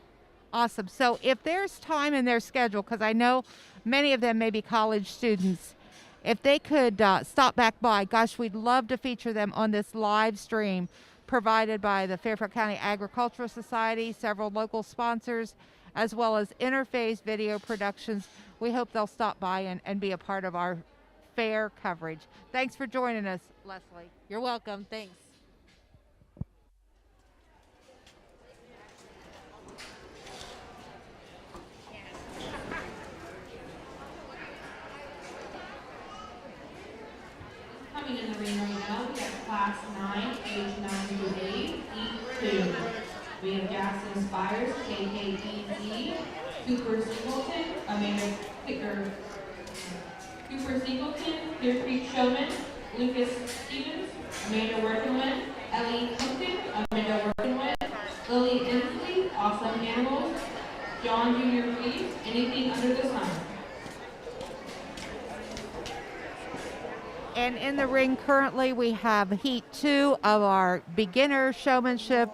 Awesome. So if there's time in their schedule, because I know many of them may be college students, if they could stop back by, gosh, we'd love to feature them on this live stream provided by the Fairfield County Agricultural Society, several local sponsors, as well as Interface Video Productions. We hope they'll stop by and be a part of our fair coverage. Thanks for joining us, Leslie. You're welcome. Thanks. Coming in the ring right now, we have Class 9, age 9 through 8, Heat 2. We have Jackson Spires, KKEZ, Cooper Singleton, Amanda Picker, Cooper Singleton, Clear Creek Showman, Lucas Stevens, Amanda Workenwin, Ellie Pumpkin, Amanda Workenwin, Lily Inslee, Awesome Animals, John Jr. Reeves, Anything Under the Sun. And in the ring currently, we have Heat 2 of our beginner showmanship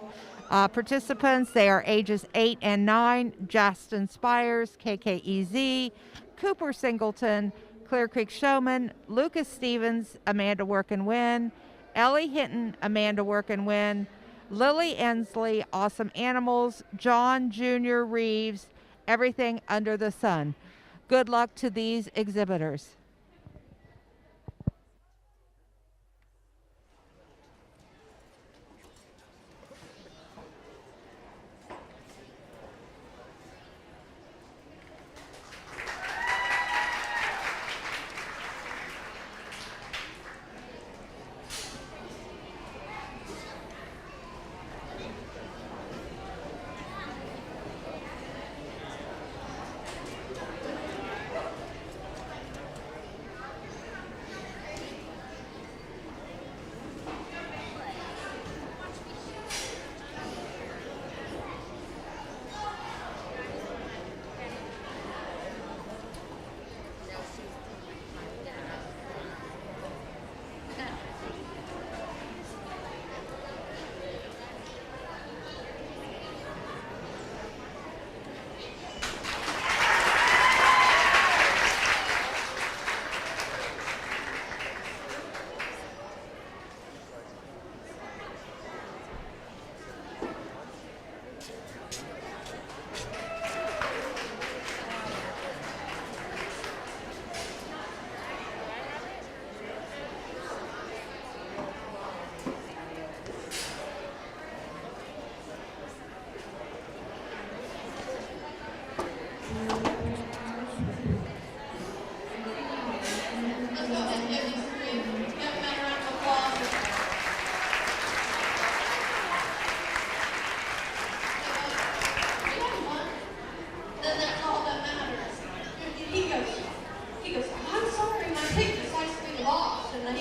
participants. They are ages 8 and 9, Justin Spires, KKEZ, Cooper Singleton, Clear Creek Showman, Lucas Stevens, Amanda Work and Win, Ellie Hinton, Amanda Work and Win, Lily Ensley, Awesome Animals, John Jr. Reeves, Everything Under the Sun. Good luck to these exhibitors.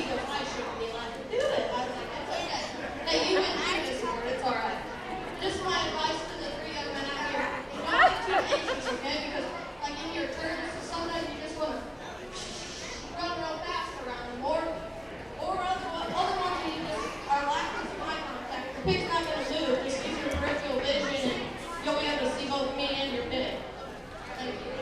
goes, I shouldn't be allowed to do it. I was like, it's okay. Hey, you went through this word, it's all right. Just my advice to the three young men out here, don't get too anxious, okay? Because, like, in your turns, sometimes you just want to run real fast around them, or other ones you just are lacking some eye contact. The pig's not going to move, just use your peripheral vision, and you'll be able to see both me and your pig. Thank you.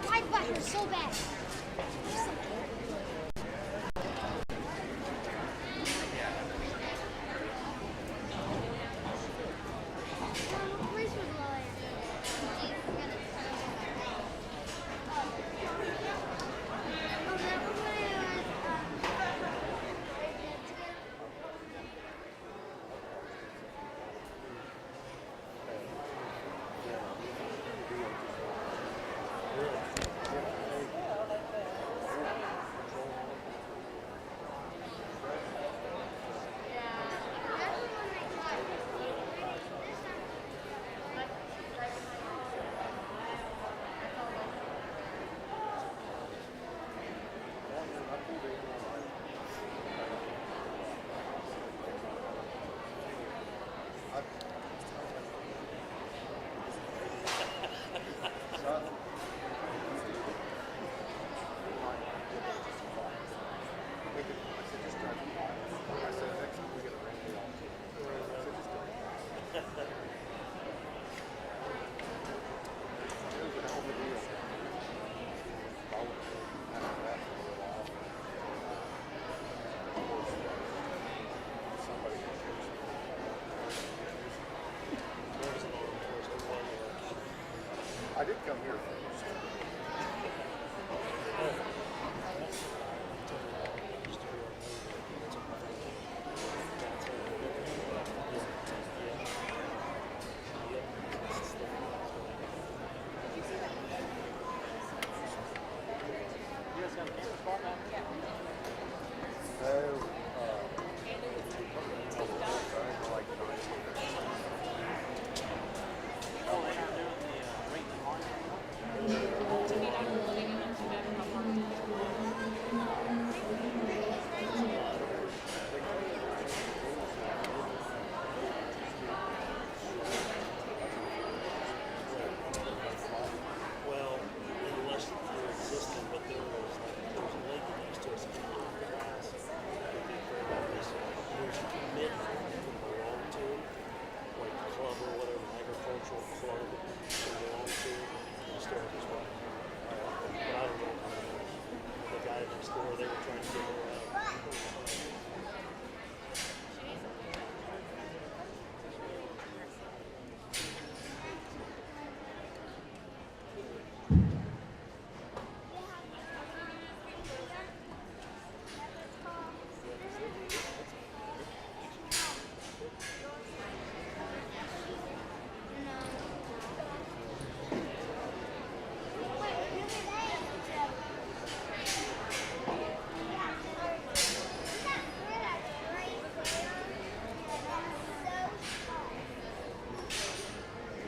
My butt hurts so bad. I did come here first.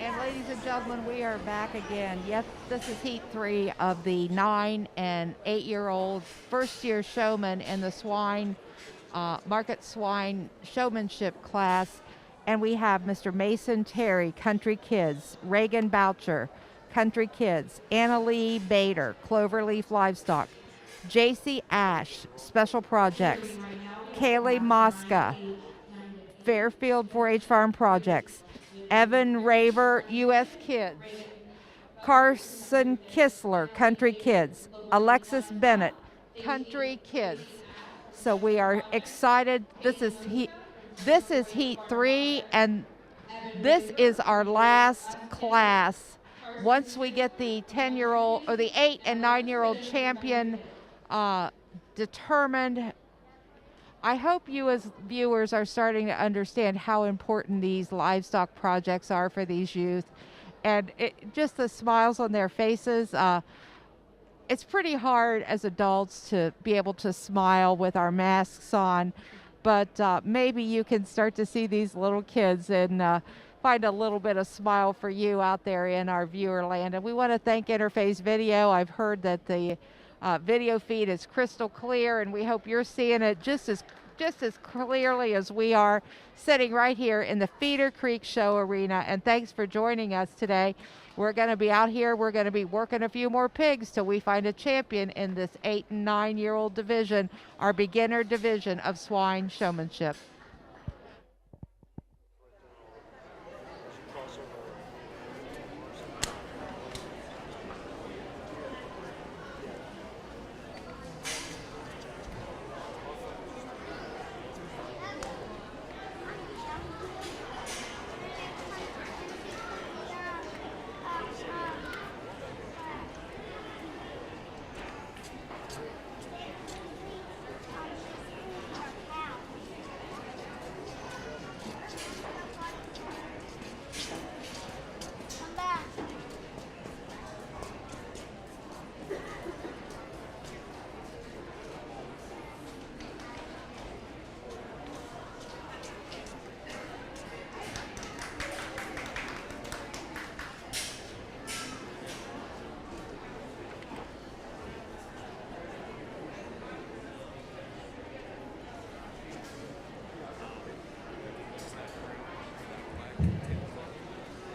And ladies and gentlemen, we are back again. Yes, this is Heat 3 of the 9 and 8-year-old first-year showman in the Swine, Market Swine Showmanship class. And we have Mr. Mason Terry, Country Kids, Reagan Boucher, Country Kids, Anna Lee Bader, Cloverleaf Livestock, JC Ash, Special Projects, Kaylee Mosca, Fairfield 4-H Farm Projects, Evan Raver, U.S. Kids, Carson Kistler, Country Kids, Alexis Bennett, Country Kids. So we are excited. This is Heat 3, and this is our last class. Once we get the 10-year-old or the 8 and 9-year-old champion determined, I hope you as viewers are starting to understand how important these livestock projects are for these youth, and just the smiles on their faces. It's pretty hard as adults to be able to smile with our masks on, but maybe you can start to see these little kids and find a little bit of smile for you out there in our viewer land. And we want to thank Interface Video. I've heard that the video feed is crystal clear, and we hope you're seeing it just as clearly as we are sitting right here in the Feeder Creek Show Arena. And thanks for joining us today. We're going to be out here. We're going to be working a few more pigs till we find a champion in this 8 and 9-year-old division, our beginner division of swine showmanship.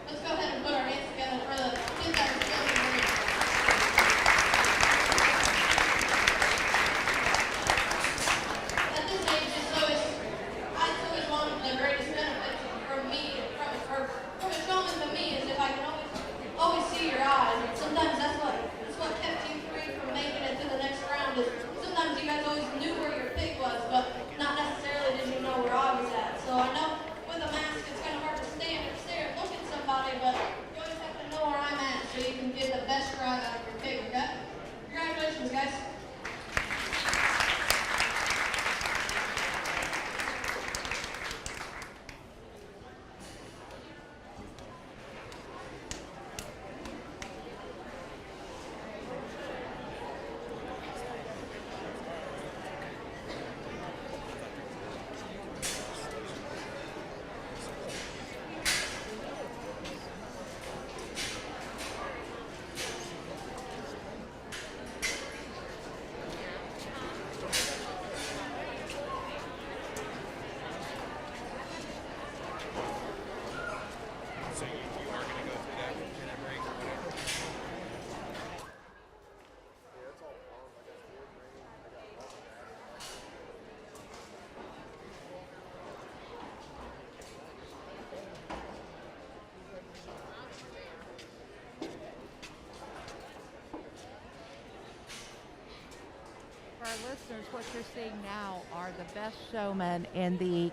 Let's go ahead and put our hands together for the kids that are still in the ring. At this age, I always wanted the greatest benefit from me, from a showman to me, is if I can always see your eyes. And sometimes that's what kept you three from making it to the next round. Is sometimes you guys always knew where your pig was, but not necessarily did you know where I was at. So I know with a mask, it's kind of hard to stare and look at somebody, but you always have to know where I'm at so you can get the best drive out of your pig, okay? Congratulations, guys. For our listeners, what you're seeing now are the best showmen in the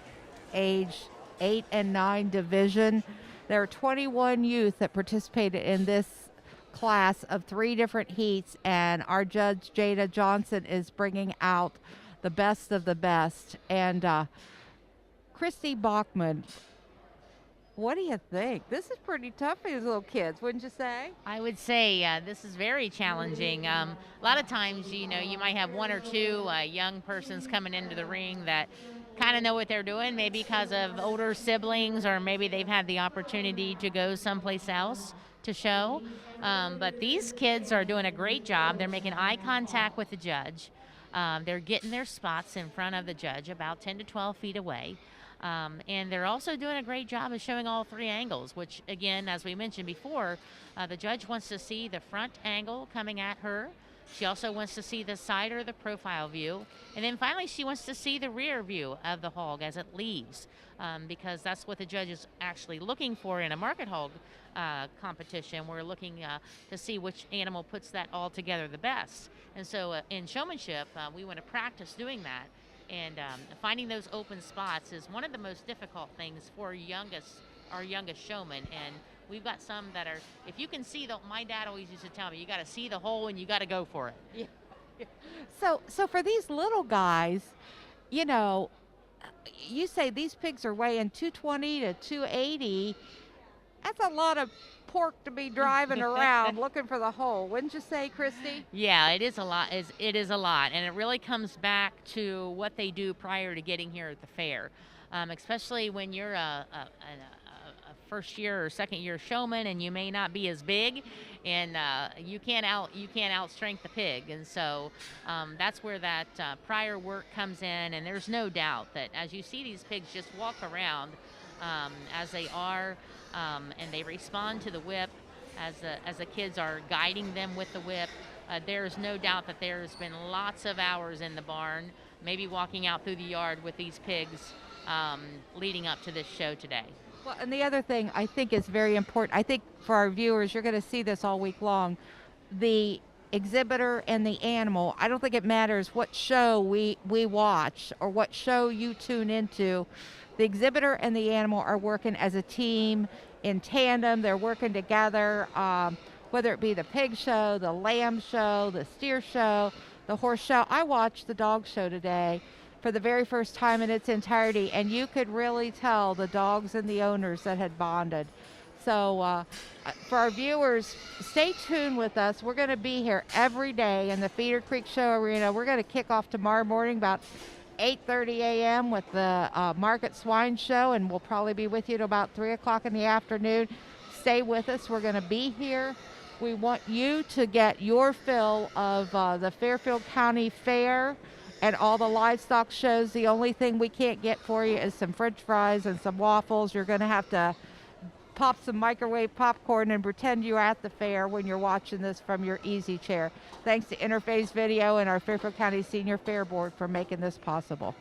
age 8 and 9 division. There are 21 youth that participated in this class of 3 different heats, and our judge Jada Johnson is bringing out the best of the best. And Christy Bachman, what do you think? This is pretty tough for these little kids, wouldn't you say? I would say this is very challenging. A lot of times, you might have 1 or 2 young persons coming into the ring that kind of know what they're doing, maybe because of older siblings, or maybe they've had the opportunity to go someplace else to show. But these kids are doing a great job. They're making eye contact with the judge. They're getting their spots in front of the judge about 10 to 12 feet away. And they're also doing a great job of showing all 3 angles, which, again, as we mentioned before, the judge wants to see the front angle coming at her. She also wants to see the side or the profile view. And then finally, she wants to see the rear view of the hog as it leaves, because that's what the judge is actually looking for in a market hog competition. We're looking to see which animal puts that all together the best. And so in showmanship, we want to practice doing that. And finding those open spots is one of the most difficult things for our youngest showmen. And we've got some that are, if you can see my dad always used to tell me, you got to see the hole and you got to go for it. Yeah. So for these little guys, you know, you say these pigs are weighing 220 to 280. That's a lot of pork to be driving around looking for the hole. Wouldn't you say, Christy? Yeah, it is a lot. It is a lot, and it really comes back to what they do prior to getting here at the fair, especially when you're a first year or second year showman, and you may not be as big, and you can't outstrength the pig, and so that's where that prior work comes in. And there's no doubt that as you see these pigs just walk around as they are, and they respond to the whip. As the kids are guiding them with the whip, there's no doubt that there's been lots of hours in the barn, maybe walking out through the yard with these pigs leading up to this show today. Well, and the other thing I think is very important, I think for our viewers, you're going to see this all week long, the exhibitor and the animal, I don't think it matters what show we watch or what show you tune into. The exhibitor and the animal are working as a team in tandem. They're working together, whether it be the pig show, the lamb show, the steer show, the horse show. I watched the dog show today for the very first time in its entirety, and you could really tell the dogs and the owners that had bonded. So for our viewers, stay tuned with us. We're going to be here every day in the Feeder Creek Show Arena. We're going to kick off tomorrow morning about 8:30 a.m. with the Market Swine Show, and we'll probably be with you till about 3 o'clock in the afternoon. Stay with us. We're going to be here. We want you to get your fill of the Fairfield County Fair and all the livestock shows. The only thing we can't get for you is some French fries and some waffles. You're going to have to pop some microwave popcorn and pretend you're at the fair when you're watching this from your easy chair. Thanks to Interface Video and our Fairfield County Senior Fair Board for making this possible.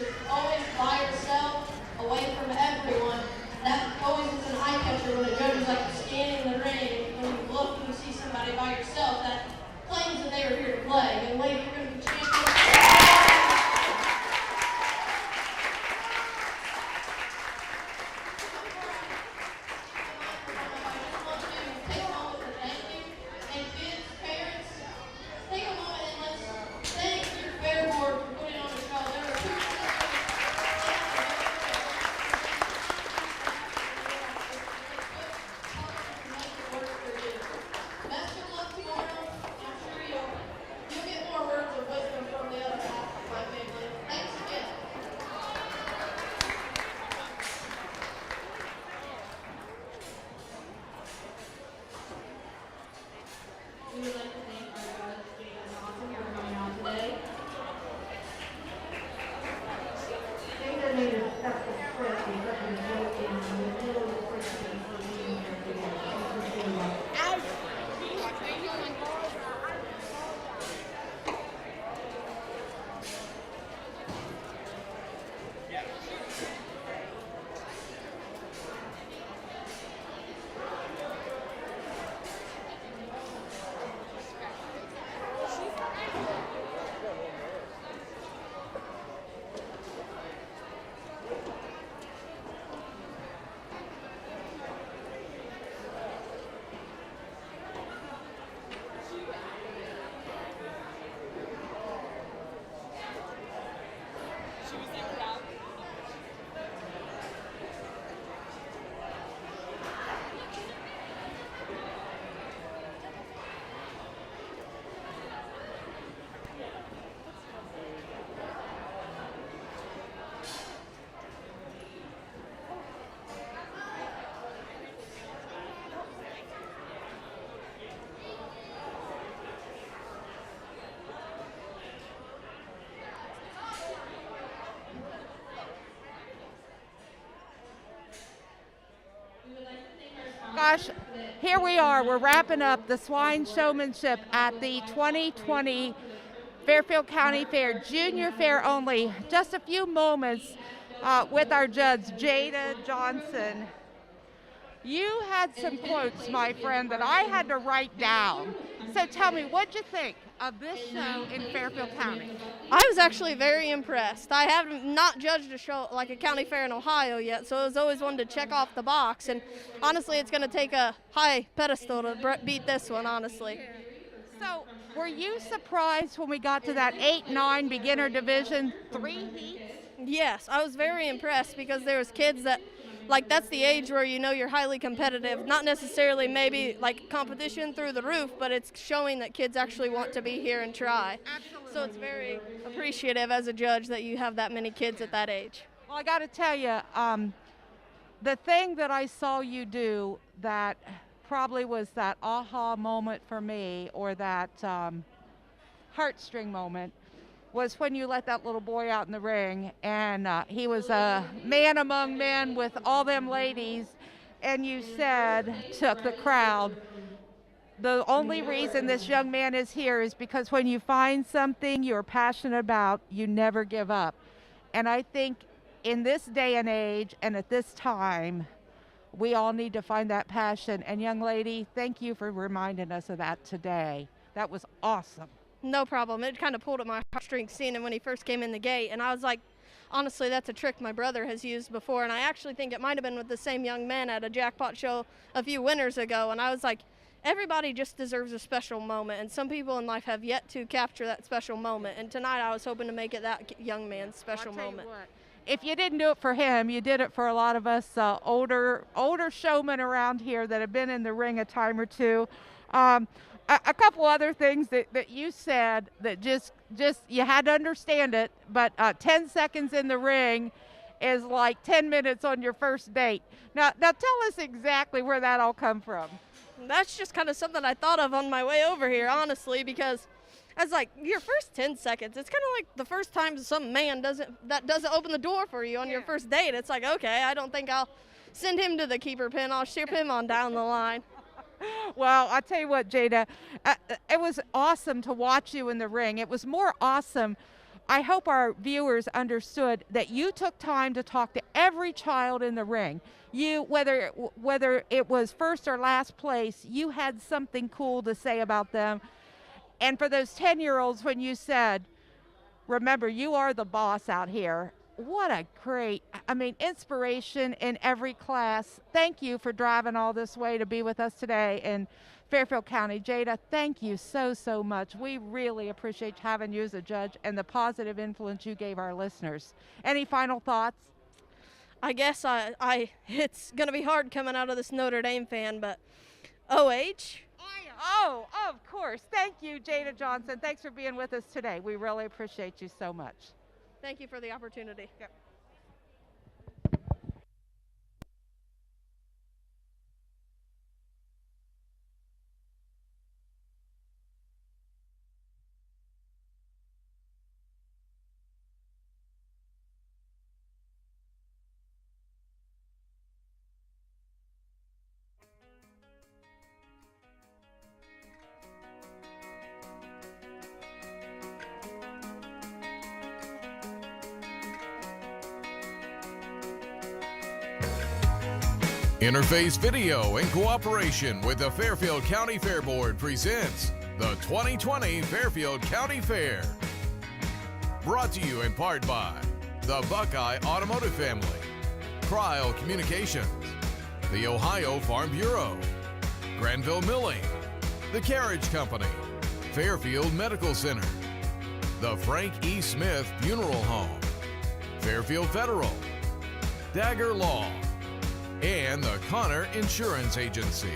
You're always by yourself, away from everyone. That always is an eye catcher when a judge is like scanning the ring. When you look and you see somebody by yourself, that claims that they were here to play. Young lady, you're going to be champion. We would like to thank our judge, Jada Johnson, for coming out today. Jada made a special trip because we wrote in the middle of the question for being here today. She was doing Gosh, here we are. We're wrapping up the Swine Showmanship at the 2020 Fairfield County Fair, Junior Fair only. Just a few moments with our judge, Jada Johnson. You had some quotes, my friend, that I had to write down. So tell me, what'd you think of this show in Fairfield County? I was actually very impressed. I have not judged a show like a county fair in Ohio yet, so it was always one to check off the box. And honestly, it's going to take a high pedestal to beat this one, honestly. So, were you surprised when we got to that 8-9 beginner division, 3 heats? Yes, I was very impressed because there was kids that, like, that's the age where you know you're highly competitive. Not necessarily maybe like competition through the roof, but it's showing that kids actually want to be here and try. Absolutely. So it's very appreciative as a judge that you have that many kids at that age. Well, I got to tell you, the thing that I saw you do that probably was that aha moment for me, or that heartstring moment, was when you let that little boy out in the ring, and he was a man among men with all them ladies, and you said to the crowd, the only reason this young man is here is because when you find something you're passionate about, you never give up. And I think in this day and age and at this time, we all need to find that passion. And young lady, thank you for reminding us of that today. That was awesome. No problem. It kind of pulled at my heartstrings seeing him when he first came in the gate. And I was like, honestly, that's a trick my brother has used before. And I actually think it might have been with the same young man at a jackpot show a few winters ago. And I was like, everybody just deserves a special moment. And some people in life have yet to capture that special moment. And tonight I was hoping to make it that young man's special moment. If you didn't do it for him, you did it for a lot of us older showmen around here that have been in the ring a time or two. A couple other things that you said that just you had to understand it, but 10 seconds in the ring is like 10 minutes on your first date. Now tell us exactly where that all come from. That's just kind of something I thought of on my way over here, honestly, because I was like, your first 10 seconds, it's kind of like the first time some man doesn't open the door for you on your first date. It's like, okay, I don't think I'll send him to the keeper pen. I'll ship him on down the line. Well, I tell you what, Jada, it was awesome to watch you in the ring. It was more awesome I hope our viewers understood that you took time to talk to every child in the ring. You, whether it was first or last place, you had something cool to say about them. And for those 10-year-olds, when you said, remember, you are the boss out here. What a great, inspiration in every class. Thank you for driving all this way to be with us today in Fairfield County. Jada, thank you so, so much. We really appreciate having you as a judge and the positive influence you gave our listeners. Any final thoughts? I guess it's going to be hard coming out of this Notre Dame fan, but OH. Oh, of course. Thank you, Jada Johnson. Thanks for being with us today. We really appreciate you so much. Thank you for the opportunity. Yep. Interface Video, in cooperation with the Fairfield County Fair Board, presents the 2020 Fairfield County Fair. Brought to you in part by the Buckeye Automotive Family, Cryle Communications, the Ohio Farm Bureau, Granville Milling, the Carriage Company, Fairfield Medical Center, the Frank E. Smith Funeral Home, Fairfield Federal, Dagger Law, and the Connor Insurance Agency.